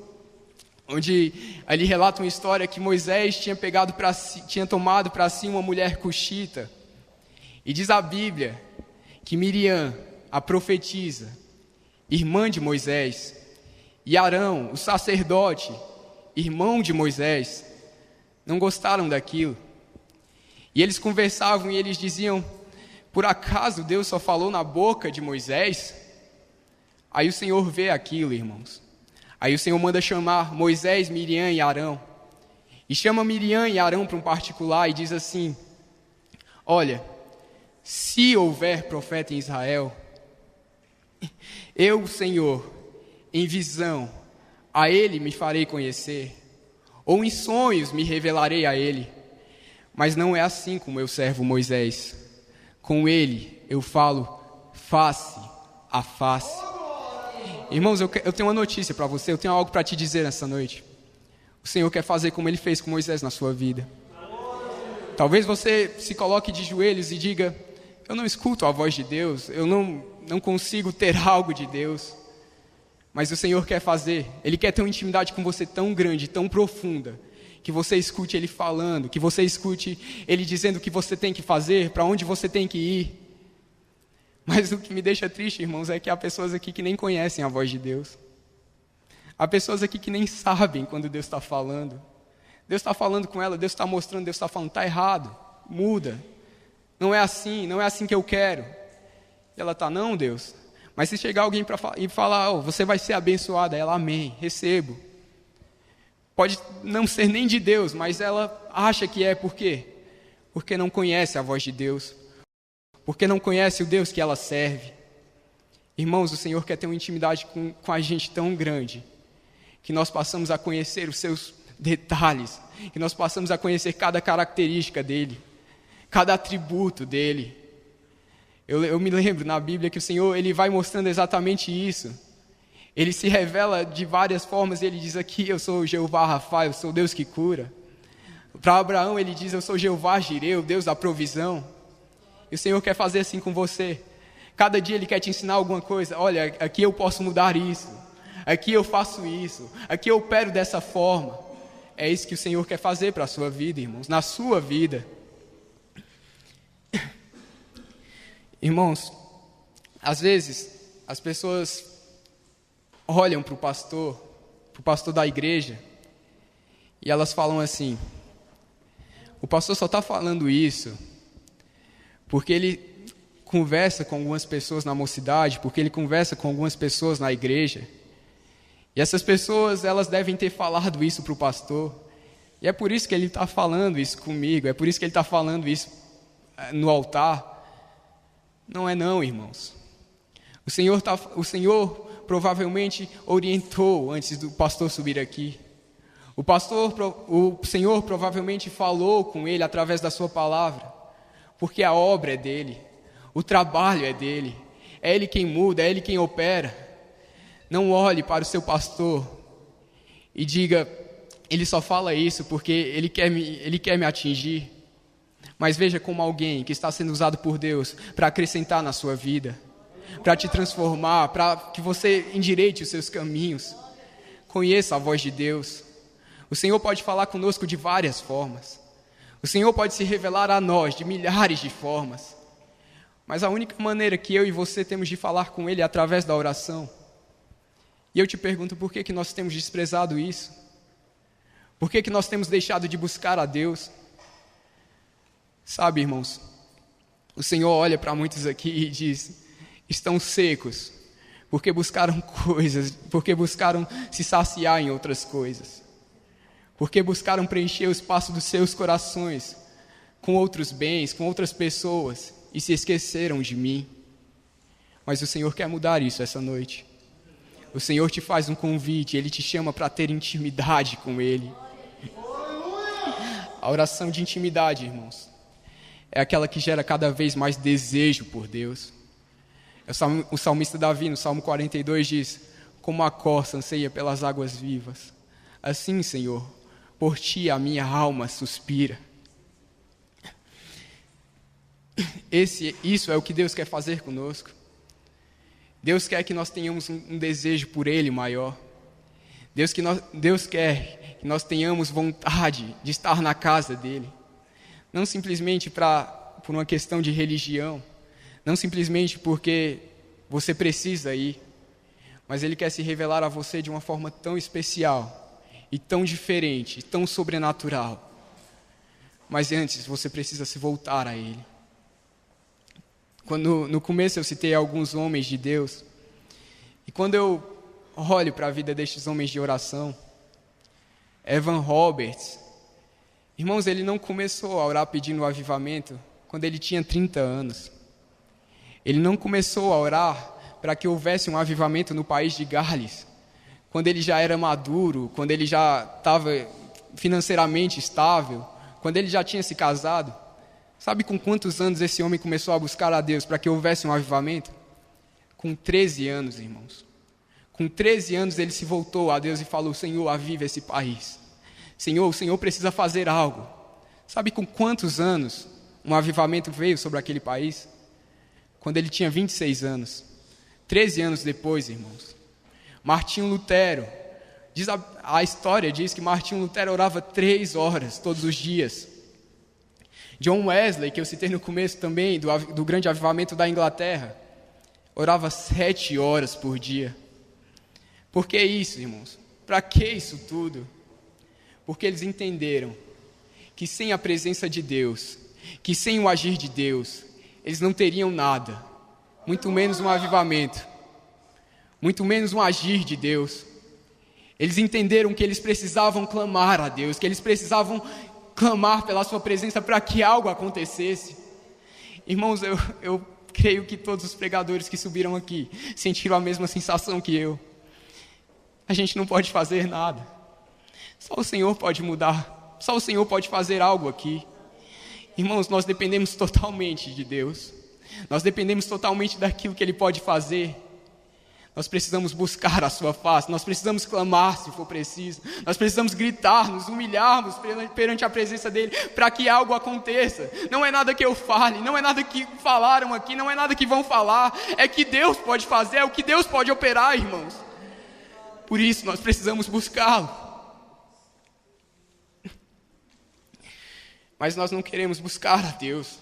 onde ali relata uma história que Moisés tinha tomado para si uma mulher cuxita. E diz a Bíblia que Miriam, a profetisa, irmã de Moisés, e Arão, o sacerdote, irmão de Moisés, não gostaram daquilo. E eles conversavam e eles diziam, por acaso Deus só falou na boca de Moisés? Aí o Senhor vê aquilo, irmãos. Aí o Senhor manda chamar Moisés, Miriam e Arão. E chama Miriam e Arão para um particular e diz assim, olha, se houver profeta em Israel, eu, Senhor, em visão, a ele me farei conhecer, ou em sonhos me revelarei a ele. Mas não é assim com meu servo Moisés. Com ele eu falo face a face. Irmãos, eu tenho uma notícia para você, eu tenho algo para te dizer nessa noite. O Senhor quer fazer como Ele fez com Moisés na sua vida. Talvez você se coloque de joelhos e diga, eu não escuto a voz de Deus, eu não consigo ter algo de Deus. Mas o Senhor quer fazer, Ele quer ter uma intimidade com você tão grande, tão profunda, que você escute Ele falando, que você escute Ele dizendo o que você tem que fazer, para onde você tem que ir. Mas o que me deixa triste, irmãos, é que há pessoas aqui que nem conhecem a voz de Deus. Há pessoas aqui que nem sabem quando Deus está falando. Deus está falando com ela, Deus está mostrando, Deus está falando, está errado, muda. Não é assim que eu quero. E ela está, não, Deus. Mas se chegar alguém e falar, você vai ser abençoada, ela, amém, recebo. Pode não ser nem de Deus, mas ela acha que é, por quê? Porque não conhece a voz de Deus. Porque não conhece o Deus que ela serve. Irmãos, o Senhor quer ter uma intimidade com a gente tão grande, que nós passamos a conhecer os seus detalhes, que nós passamos a conhecer cada característica dEle, cada atributo dEle. Eu me lembro na Bíblia que o Senhor, Ele vai mostrando exatamente isso. Ele se revela de várias formas, Ele diz aqui, eu sou Jeová Rafa, eu sou o Deus que cura. Para Abraão Ele diz, eu sou Jeová Jireh, o Deus da provisão. E o Senhor quer fazer assim com você. Cada dia Ele quer te ensinar alguma coisa. Olha, aqui eu posso mudar isso. Aqui eu faço isso. Aqui eu opero dessa forma. É isso que o Senhor quer fazer para a sua vida, irmãos. Na sua vida. Irmãos, às vezes as pessoas olham para o pastor da igreja, e elas falam assim, o pastor só está falando isso porque ele conversa com algumas pessoas na mocidade, porque ele conversa com algumas pessoas na igreja, e essas pessoas, elas devem ter falado isso para o pastor, e é por isso que ele está falando isso comigo, é por isso que ele está falando isso no altar. Não é não, irmãos. O Senhor provavelmente orientou antes do pastor subir aqui. O Senhor provavelmente falou com ele através da sua palavra, porque a obra é dele, o trabalho é dele, é ele quem muda, é ele quem opera. Não olhe para o seu pastor e diga, ele só fala isso porque ele quer me atingir. Mas veja como alguém que está sendo usado por Deus para acrescentar na sua vida, para te transformar, para que você endireite os seus caminhos. Conheça a voz de Deus. O Senhor pode falar conosco de várias formas. O Senhor pode se revelar a nós de milhares de formas. Mas a única maneira que eu e você temos de falar com Ele é através da oração. E eu te pergunto, por que nós temos desprezado isso? Por que nós temos deixado de buscar a Deus? Sabe, irmãos, o Senhor olha para muitos aqui e diz, estão secos, porque buscaram coisas, porque buscaram se saciar em outras coisas, porque buscaram preencher o espaço dos seus corações com outros bens, com outras pessoas, e se esqueceram de mim. Mas o Senhor quer mudar isso essa noite. o Senhor te faz um convite, Ele te chama para ter intimidade com Ele. A oração de intimidade, irmãos, é aquela que gera cada vez mais desejo por Deus. O salmista Davi, no Salmo 42, diz: como a corça anseia pelas águas vivas, assim, Senhor, por Ti a minha alma suspira. Isso é o que Deus quer fazer conosco. Deus quer que nós tenhamos um desejo por Ele maior. Deus quer que nós tenhamos vontade de estar na casa dEle. Não simplesmente por uma questão de religião, não simplesmente porque você precisa ir, mas Ele quer se revelar a você de uma forma tão especial, e tão diferente, e tão sobrenatural. Mas antes você precisa se voltar a Ele. Quando no começo eu citei alguns homens de Deus, e quando eu olho para a vida destes homens de oração, Evan Roberts, irmãos, ele não começou a orar pedindo avivamento quando ele tinha 30 anos. Ele não começou a orar para que houvesse um avivamento no país de Gales quando ele já era maduro, quando ele já estava financeiramente estável, quando ele já tinha se casado. Sabe com quantos anos esse homem começou a buscar a Deus para que houvesse um avivamento? Com 13 anos, irmãos. Com 13 anos ele se voltou a Deus e falou: Senhor, aviva esse país. Senhor, o Senhor precisa fazer algo. Sabe com quantos anos um avivamento veio sobre aquele país? Quando ele tinha 26 anos. 13 anos depois, irmãos. Martinho Lutero. A história diz que Martinho Lutero orava 3 horas todos os dias. John Wesley, que eu citei no começo também, do grande avivamento da Inglaterra, orava 7 horas por dia. Por que isso, irmãos? Para que isso tudo? Porque eles entenderam que sem a presença de Deus, que sem o agir de Deus, eles não teriam nada, muito menos um avivamento, muito menos um agir de Deus. Eles entenderam que eles precisavam clamar a Deus, que eles precisavam clamar pela sua presença para que algo acontecesse. Irmãos, eu creio que todos os pregadores que subiram aqui sentiram a mesma sensação que eu. A gente não pode fazer nada. Só o Senhor pode mudar. Só o Senhor pode fazer algo aqui. Irmãos, nós dependemos totalmente de Deus. Nós dependemos totalmente daquilo que Ele pode fazer. Nós precisamos buscar a sua face, nós precisamos clamar se for preciso, nós precisamos gritar, nos humilharmos perante a presença dEle, para que algo aconteça. Não é nada que eu fale, não é nada que falaram aqui, não é nada que vão falar, é que Deus pode fazer, é o que Deus pode operar, irmãos. Por isso nós precisamos buscá-lo. Mas nós não queremos buscar a Deus.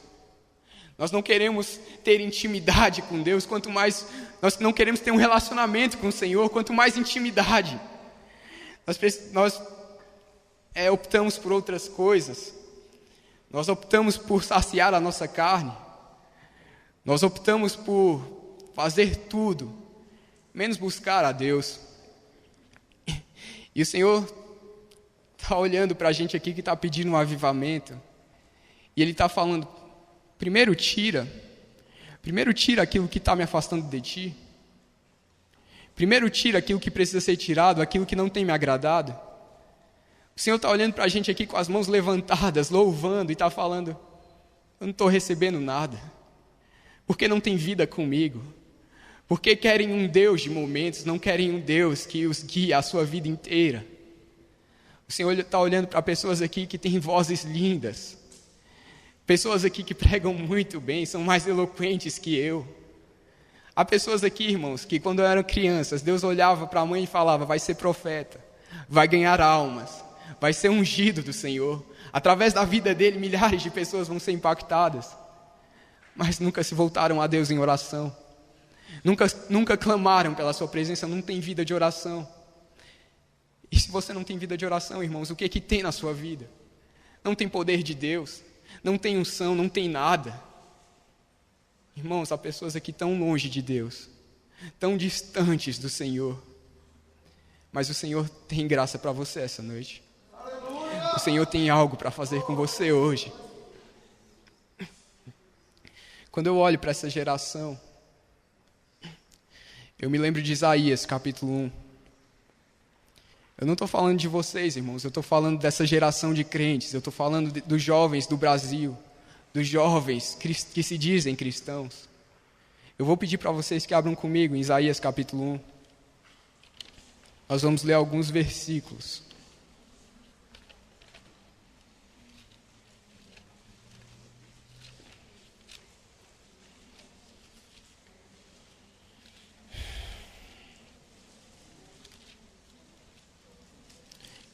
Nós não queremos ter intimidade com Deus, quanto mais nós não queremos ter um relacionamento com o Senhor, quanto mais intimidade. Nós optamos por outras coisas. Nós optamos por saciar a nossa carne. Nós optamos por fazer tudo, menos buscar a Deus. E o Senhor está olhando para a gente aqui que está pedindo um avivamento. E Ele está falando: primeiro tira aquilo que está me afastando de ti. Primeiro tira aquilo que precisa ser tirado, aquilo que não tem me agradado. O Senhor está olhando para a gente aqui com as mãos levantadas, louvando, e está falando: eu não estou recebendo nada. Porque não tem vida comigo. Porque querem um Deus de momentos, não querem um Deus que os guie a sua vida inteira. O Senhor está olhando para pessoas aqui que têm vozes lindas. Pessoas aqui que pregam muito bem, são mais eloquentes que eu. Há pessoas aqui, irmãos, que quando eram crianças, Deus olhava para a mãe e falava: vai ser profeta, vai ganhar almas, vai ser ungido do Senhor. Através da vida dele, milhares de pessoas vão ser impactadas. Mas nunca se voltaram a Deus em oração. Nunca clamaram pela sua presença, não tem vida de oração. E se você não tem vida de oração, irmãos, o que que tem na sua vida? Não tem poder de Deus. Não tem unção, não tem nada. Irmãos, há pessoas aqui tão longe de Deus, tão distantes do Senhor. Mas o Senhor tem graça para você essa noite. Aleluia! O Senhor tem algo para fazer com você hoje. Quando eu olho para essa geração, Eu me lembro de Isaías, capítulo 1. Eu não estou falando de vocês, irmãos, eu estou falando dessa geração de crentes, eu estou falando dos jovens do Brasil, dos jovens que se dizem cristãos. Eu vou pedir para vocês que abram comigo em Isaías capítulo 1. Nós vamos ler alguns versículos.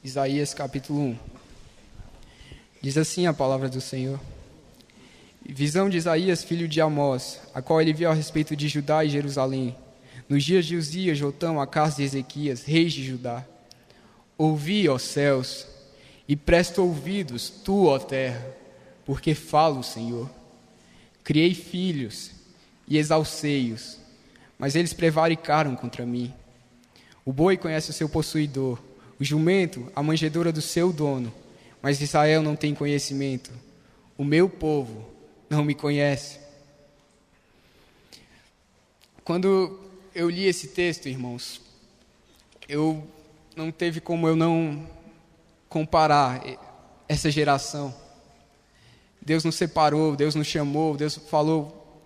Isaías capítulo 1. Diz assim a palavra do Senhor. Visão de Isaías, filho de Amós, a qual ele viu a respeito de Judá e Jerusalém, nos dias de Uzias, Jotão, Acás e Ezequias, reis de Judá. Ouvi, ó céus, e presta ouvidos, tu, ó terra, porque fala o Senhor. Criei filhos e exalcei-os, mas eles prevaricaram contra mim. O boi conhece o seu possuidor, o jumento, a manjedoura do seu dono, mas Israel não tem conhecimento. O meu povo não me conhece. Quando eu li esse texto, irmãos, não teve como eu não comparar essa geração. Deus nos separou, Deus nos chamou, Deus falou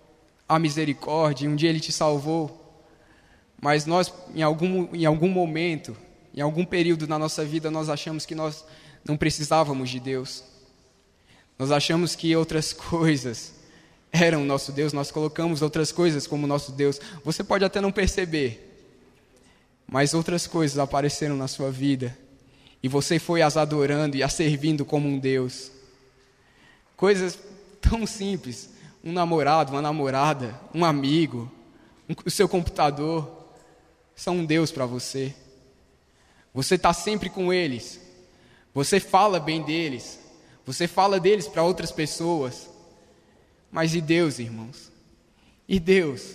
a misericórdia, e um dia Ele te salvou. Mas nós, em algum momento, em algum período na nossa vida, nós achamos que nós não precisávamos de Deus. Nós achamos que outras coisas eram nosso Deus, nós colocamos outras coisas como nosso Deus. Você pode até não perceber, mas outras coisas apareceram na sua vida e você foi as adorando e as servindo como um Deus. Coisas tão simples, um namorado, uma namorada, um amigo, o seu computador, são um Deus para você. Você está sempre com eles, você fala bem deles, você fala deles para outras pessoas. Mas e Deus, irmãos? E Deus?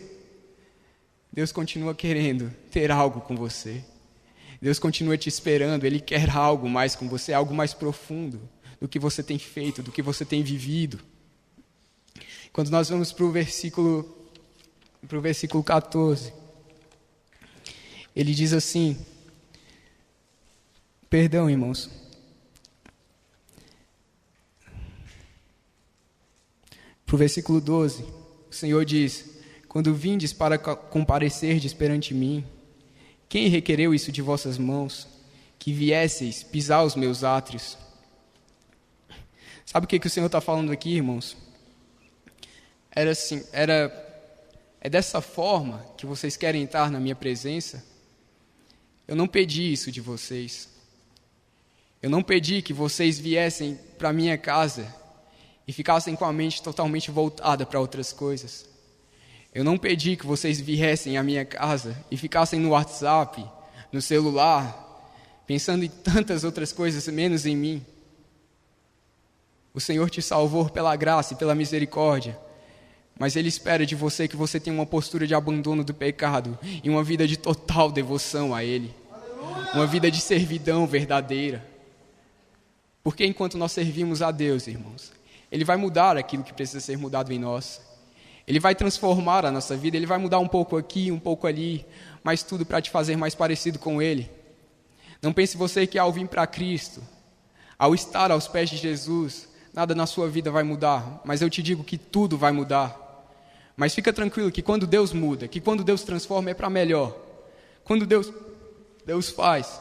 Deus continua querendo ter algo com você. Deus continua te esperando, Ele quer algo mais com você, algo mais profundo do que você tem feito, do que você tem vivido. Quando nós vamos para o versículo 14, ele diz assim, perdão, irmãos. Para o versículo 12, o Senhor diz, quando vindes para comparecerdes perante mim, quem requereu isso de vossas mãos, que viesseis pisar os meus átrios? Sabe o que o Senhor está falando aqui, irmãos? É dessa forma que vocês querem entrar na minha presença? Eu não pedi isso de vocês. Eu não pedi que vocês viessem para a minha casa e ficassem com a mente totalmente voltada para outras coisas. Eu não pedi que vocês viessem à minha casa e ficassem no WhatsApp, no celular, pensando em tantas outras coisas, menos em mim. O Senhor te salvou pela graça e pela misericórdia, mas Ele espera de você que você tenha uma postura de abandono do pecado e uma vida de total devoção a Ele. Uma vida de servidão verdadeira. Porque enquanto nós servimos a Deus, irmãos, Ele vai mudar aquilo que precisa ser mudado em nós. Ele vai transformar a nossa vida, Ele vai mudar um pouco aqui, um pouco ali, mas tudo para te fazer mais parecido com Ele. Não pense você que ao vir para Cristo, ao estar aos pés de Jesus, nada na sua vida vai mudar, mas eu te digo que tudo vai mudar. Mas fica tranquilo que quando Deus muda, que quando Deus transforma é para melhor. Quando Deus faz,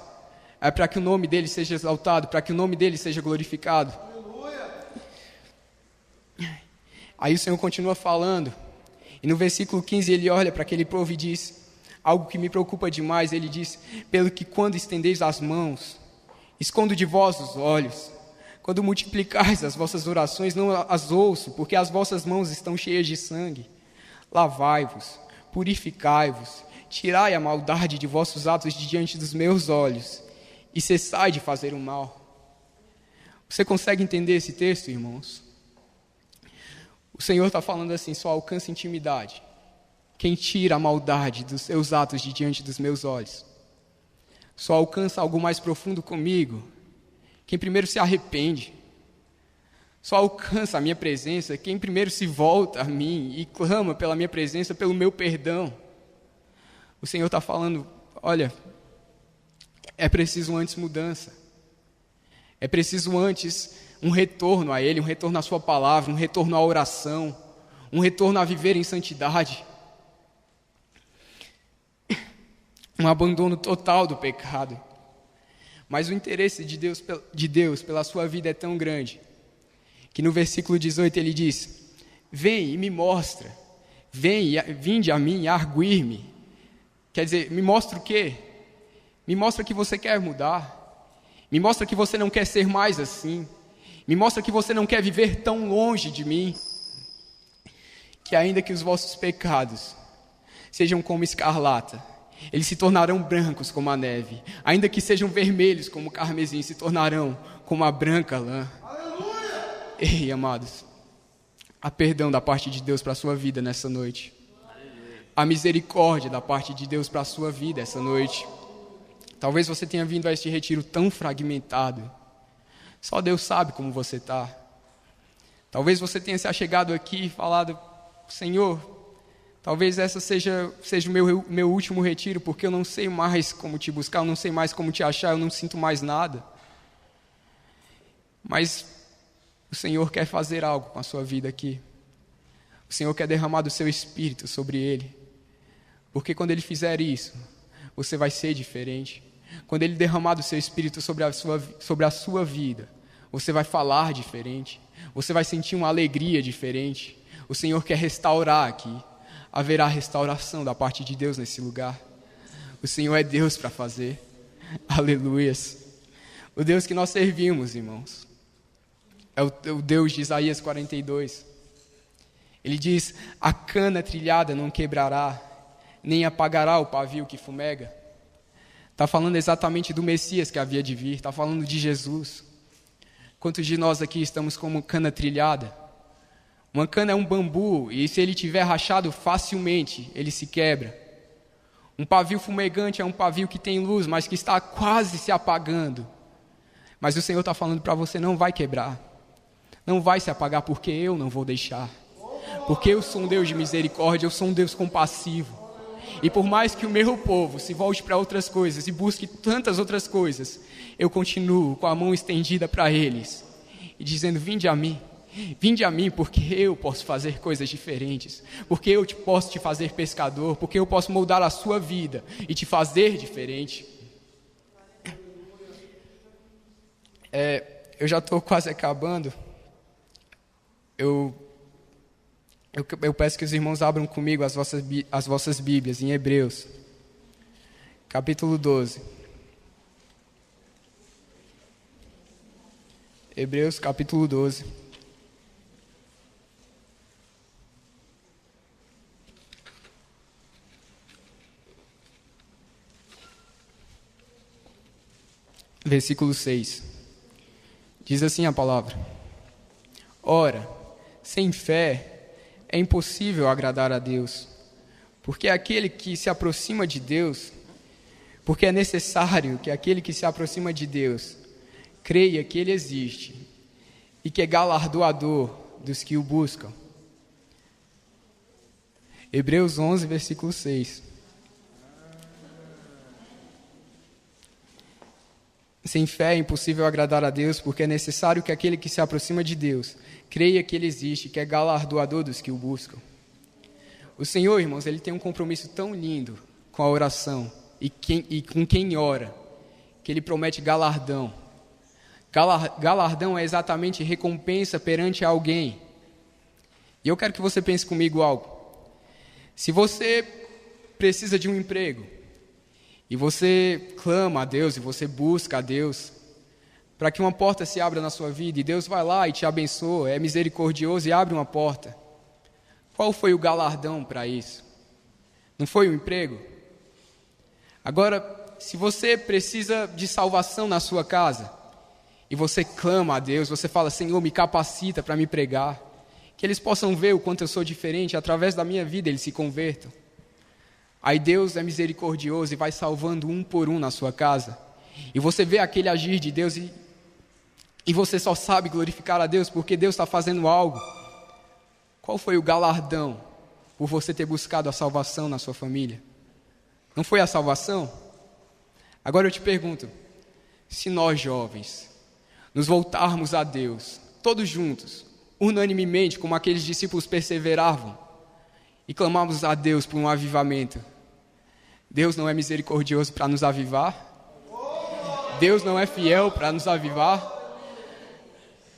é para que o nome dEle seja exaltado, para que o nome dEle seja glorificado. Aí o Senhor continua falando, e no versículo 15 Ele olha para aquele povo e diz, algo que me preocupa demais, Ele diz, pelo que quando estendeis as mãos, escondo de vós os olhos, quando multiplicais as vossas orações, não as ouço, porque as vossas mãos estão cheias de sangue. Lavai-vos, purificai-vos, tirai a maldade de vossos atos de diante dos meus olhos, e cessai de fazer o mal. Você consegue entender esse texto, irmãos? O Senhor está falando assim, só alcança intimidade quem tira a maldade dos seus atos de diante dos meus olhos. Só alcança algo mais profundo comigo quem primeiro se arrepende. Só alcança a minha presença quem primeiro se volta a mim e clama pela minha presença, pelo meu perdão. O Senhor está falando, olha, é preciso antes mudança. É preciso antes um retorno a Ele, um retorno à sua palavra, um retorno à oração, um retorno a viver em santidade. Um abandono total do pecado. Mas o interesse de Deus pela sua vida é tão grande, que no versículo 18 ele diz: vem e me mostra, vinde a mim e arguir-me. Quer dizer, me mostra o quê? Me mostra que você quer mudar, me mostra que você não quer ser mais assim, me mostra que você não quer viver tão longe de mim, que ainda que os vossos pecados sejam como escarlata, eles se tornarão brancos como a neve. Ainda que sejam vermelhos como o carmesim, se tornarão como a branca lã. Aleluia! Ei, amados, há perdão da parte de Deus para a sua vida nessa noite. Há misericórdia da parte de Deus para a sua vida essa noite. Talvez você tenha vindo a este retiro tão fragmentado. Só Deus sabe como você está. Talvez você tenha se achegado aqui e falado: Senhor, talvez essa seja o meu último retiro, porque eu não sei mais como te buscar, eu não sei mais como te achar, eu não sinto mais nada. Mas o Senhor quer fazer algo com a sua vida aqui. O Senhor quer derramar do seu Espírito sobre ele. Porque quando Ele fizer isso, você vai ser diferente. Quando Ele derramar do seu Espírito sobre a sua vida, você vai falar diferente. Você vai sentir uma alegria diferente. O Senhor quer restaurar aqui. Haverá restauração da parte de Deus nesse lugar. O Senhor é Deus para fazer. Aleluias. O Deus que nós servimos, irmãos, é o Deus de Isaías 42. Ele diz: a cana trilhada não quebrará, nem apagará o pavio que fumega. Está falando exatamente do Messias que havia de vir. Está falando de Jesus. Quantos de nós aqui estamos como cana trilhada? Uma cana é um bambu, e se ele tiver rachado facilmente, ele se quebra. Um pavio fumegante é um pavio que tem luz, mas que está quase se apagando. Mas o Senhor está falando para você: não vai quebrar, não vai se apagar, porque eu não vou deixar. Porque eu sou um Deus de misericórdia, eu sou um Deus compassivo. E por mais que o meu povo se volte para outras coisas e busque tantas outras coisas, eu continuo com a mão estendida para eles e dizendo: vinde a mim. Vinde a mim, porque eu posso fazer coisas diferentes, porque eu posso te fazer pescador, porque eu posso moldar a sua vida e te fazer diferente. Eu já estou quase acabando. Eu peço que os irmãos abram comigo as vossas Bíblias em Hebreus, capítulo 12. Hebreus, capítulo 12. Versículo 6. Diz assim a palavra: ora, sem fé é impossível agradar a Deus, porque aquele que se aproxima de Deus, porque é necessário que aquele que se aproxima de Deus creia que Ele existe e que é galardoador dos que o buscam. Hebreus 11, versículo 6. Sem fé é impossível agradar a Deus, porque é necessário que aquele que se aproxima de Deus creia que Ele existe, que é galardoador dos que o buscam. O Senhor, irmãos, Ele tem um compromisso tão lindo com a oração e com quem ora, que Ele promete galardão. Galardão é exatamente recompensa perante alguém. E eu quero que você pense comigo algo. Se você precisa de um emprego, e você clama a Deus, e você busca a Deus, para que uma porta se abra na sua vida, e Deus vai lá e te abençoa, é misericordioso e abre uma porta. Qual foi o galardão para isso? Não foi o emprego? Agora, se você precisa de salvação na sua casa, e você clama a Deus, você fala: Senhor, me capacita para me pregar, que eles possam ver o quanto eu sou diferente, através da minha vida eles se convertam. Aí Deus é misericordioso e vai salvando um por um na sua casa. E você vê aquele agir de Deus e você só sabe glorificar a Deus porque Deus está fazendo algo. Qual foi o galardão por você ter buscado a salvação na sua família? Não foi a salvação? Agora eu te pergunto, se nós jovens nos voltarmos a Deus, todos juntos, unanimemente, como aqueles discípulos perseveravam, e clamarmos a Deus por um avivamento, Deus não é misericordioso para nos avivar? Deus não é fiel para nos avivar?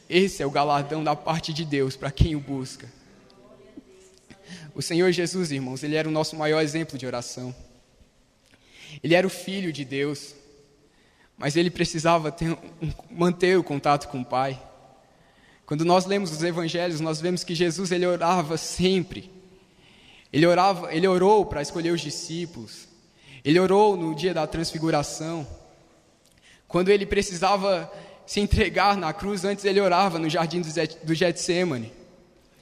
Esse é o galardão da parte de Deus para quem o busca. O Senhor Jesus, irmãos, Ele era o nosso maior exemplo de oração. Ele era o Filho de Deus, mas Ele precisava manter o contato com o Pai. Quando nós lemos os Evangelhos, nós vemos que Jesus, Ele orava sempre. Ele orou para escolher os discípulos. Ele orou no dia da transfiguração. Quando Ele precisava se entregar na cruz, antes Ele orava no jardim do Getsêmani.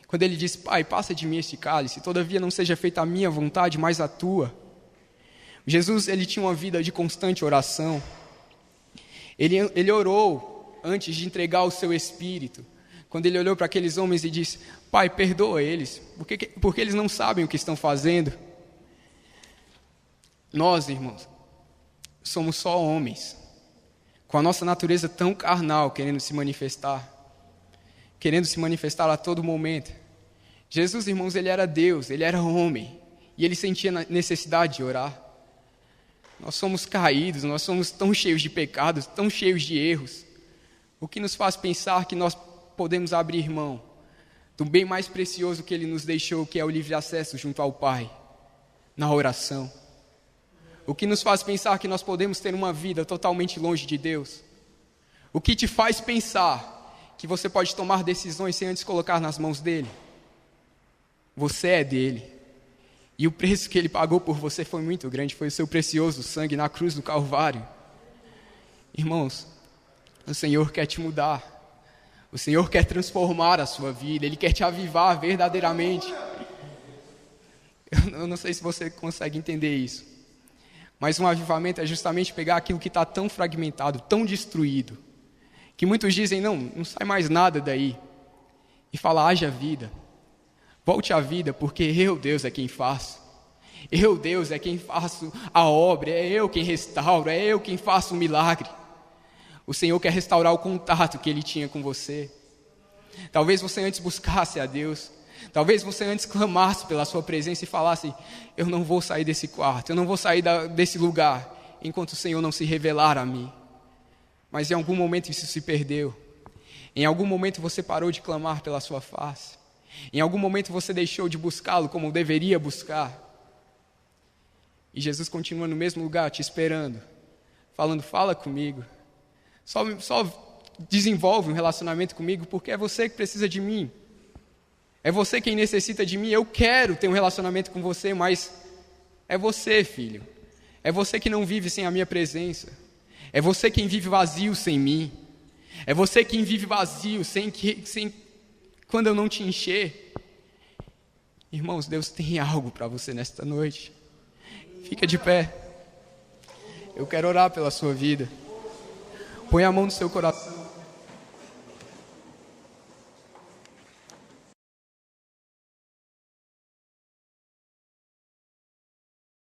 Quando Ele disse: Pai, passa de mim este cálice, todavia não seja feita a minha vontade, mas a tua. Jesus, Ele tinha uma vida de constante oração. Ele orou antes de entregar o seu espírito. Quando Ele olhou para aqueles homens e disse: Pai, perdoa eles, porque eles não sabem o que estão fazendo. Nós, irmãos, somos só homens, com a nossa natureza tão carnal, querendo se manifestar a todo momento. Jesus, irmãos, Ele era Deus, Ele era homem, e Ele sentia necessidade de orar. Nós somos caídos, nós somos tão cheios de pecados, tão cheios de erros, o que nos faz pensar que nós podemos abrir mão do bem mais precioso que Ele nos deixou, que é o livre acesso junto ao Pai, na oração. O que nos faz pensar que nós podemos ter uma vida totalmente longe de Deus. O que te faz pensar que você pode tomar decisões sem antes colocar nas mãos dEle. Você é dEle. E o preço que Ele pagou por você foi muito grande, foi o seu precioso sangue na cruz do Calvário. Irmãos, o Senhor quer te mudar. O Senhor quer transformar a sua vida, Ele quer te avivar verdadeiramente. Eu não sei se você consegue entender isso, mas um avivamento é justamente pegar aquilo que está tão fragmentado, tão destruído, que muitos dizem: não sai mais nada daí, e falar: haja vida. Volte à vida, porque eu, Deus, é quem faço. Eu, Deus, é quem faço a obra, é eu quem restauro, é eu quem faço o milagre. O Senhor quer restaurar o contato que Ele tinha com você. Talvez você antes buscasse a Deus, talvez você antes clamasse pela sua presença e falasse: eu não vou sair desse quarto, eu não vou sair desse lugar, enquanto o Senhor não se revelar a mim. Mas em algum momento isso se perdeu. Em algum momento você parou de clamar pela sua face. Em algum momento você deixou de buscá-lo como deveria buscar. E Jesus continua no mesmo lugar te esperando, falando: fala comigo. Só desenvolve um relacionamento comigo, porque é você que precisa de mim. É você quem necessita de mim. Eu quero ter um relacionamento com você, mas é você, filho. É você que não vive sem a minha presença. É você quem vive vazio sem mim. É você quem vive vazio sem quando eu não te encher. Irmãos, Deus tem algo para você nesta noite. Fica de pé. Eu quero orar pela sua vida. Põe a mão no seu coração.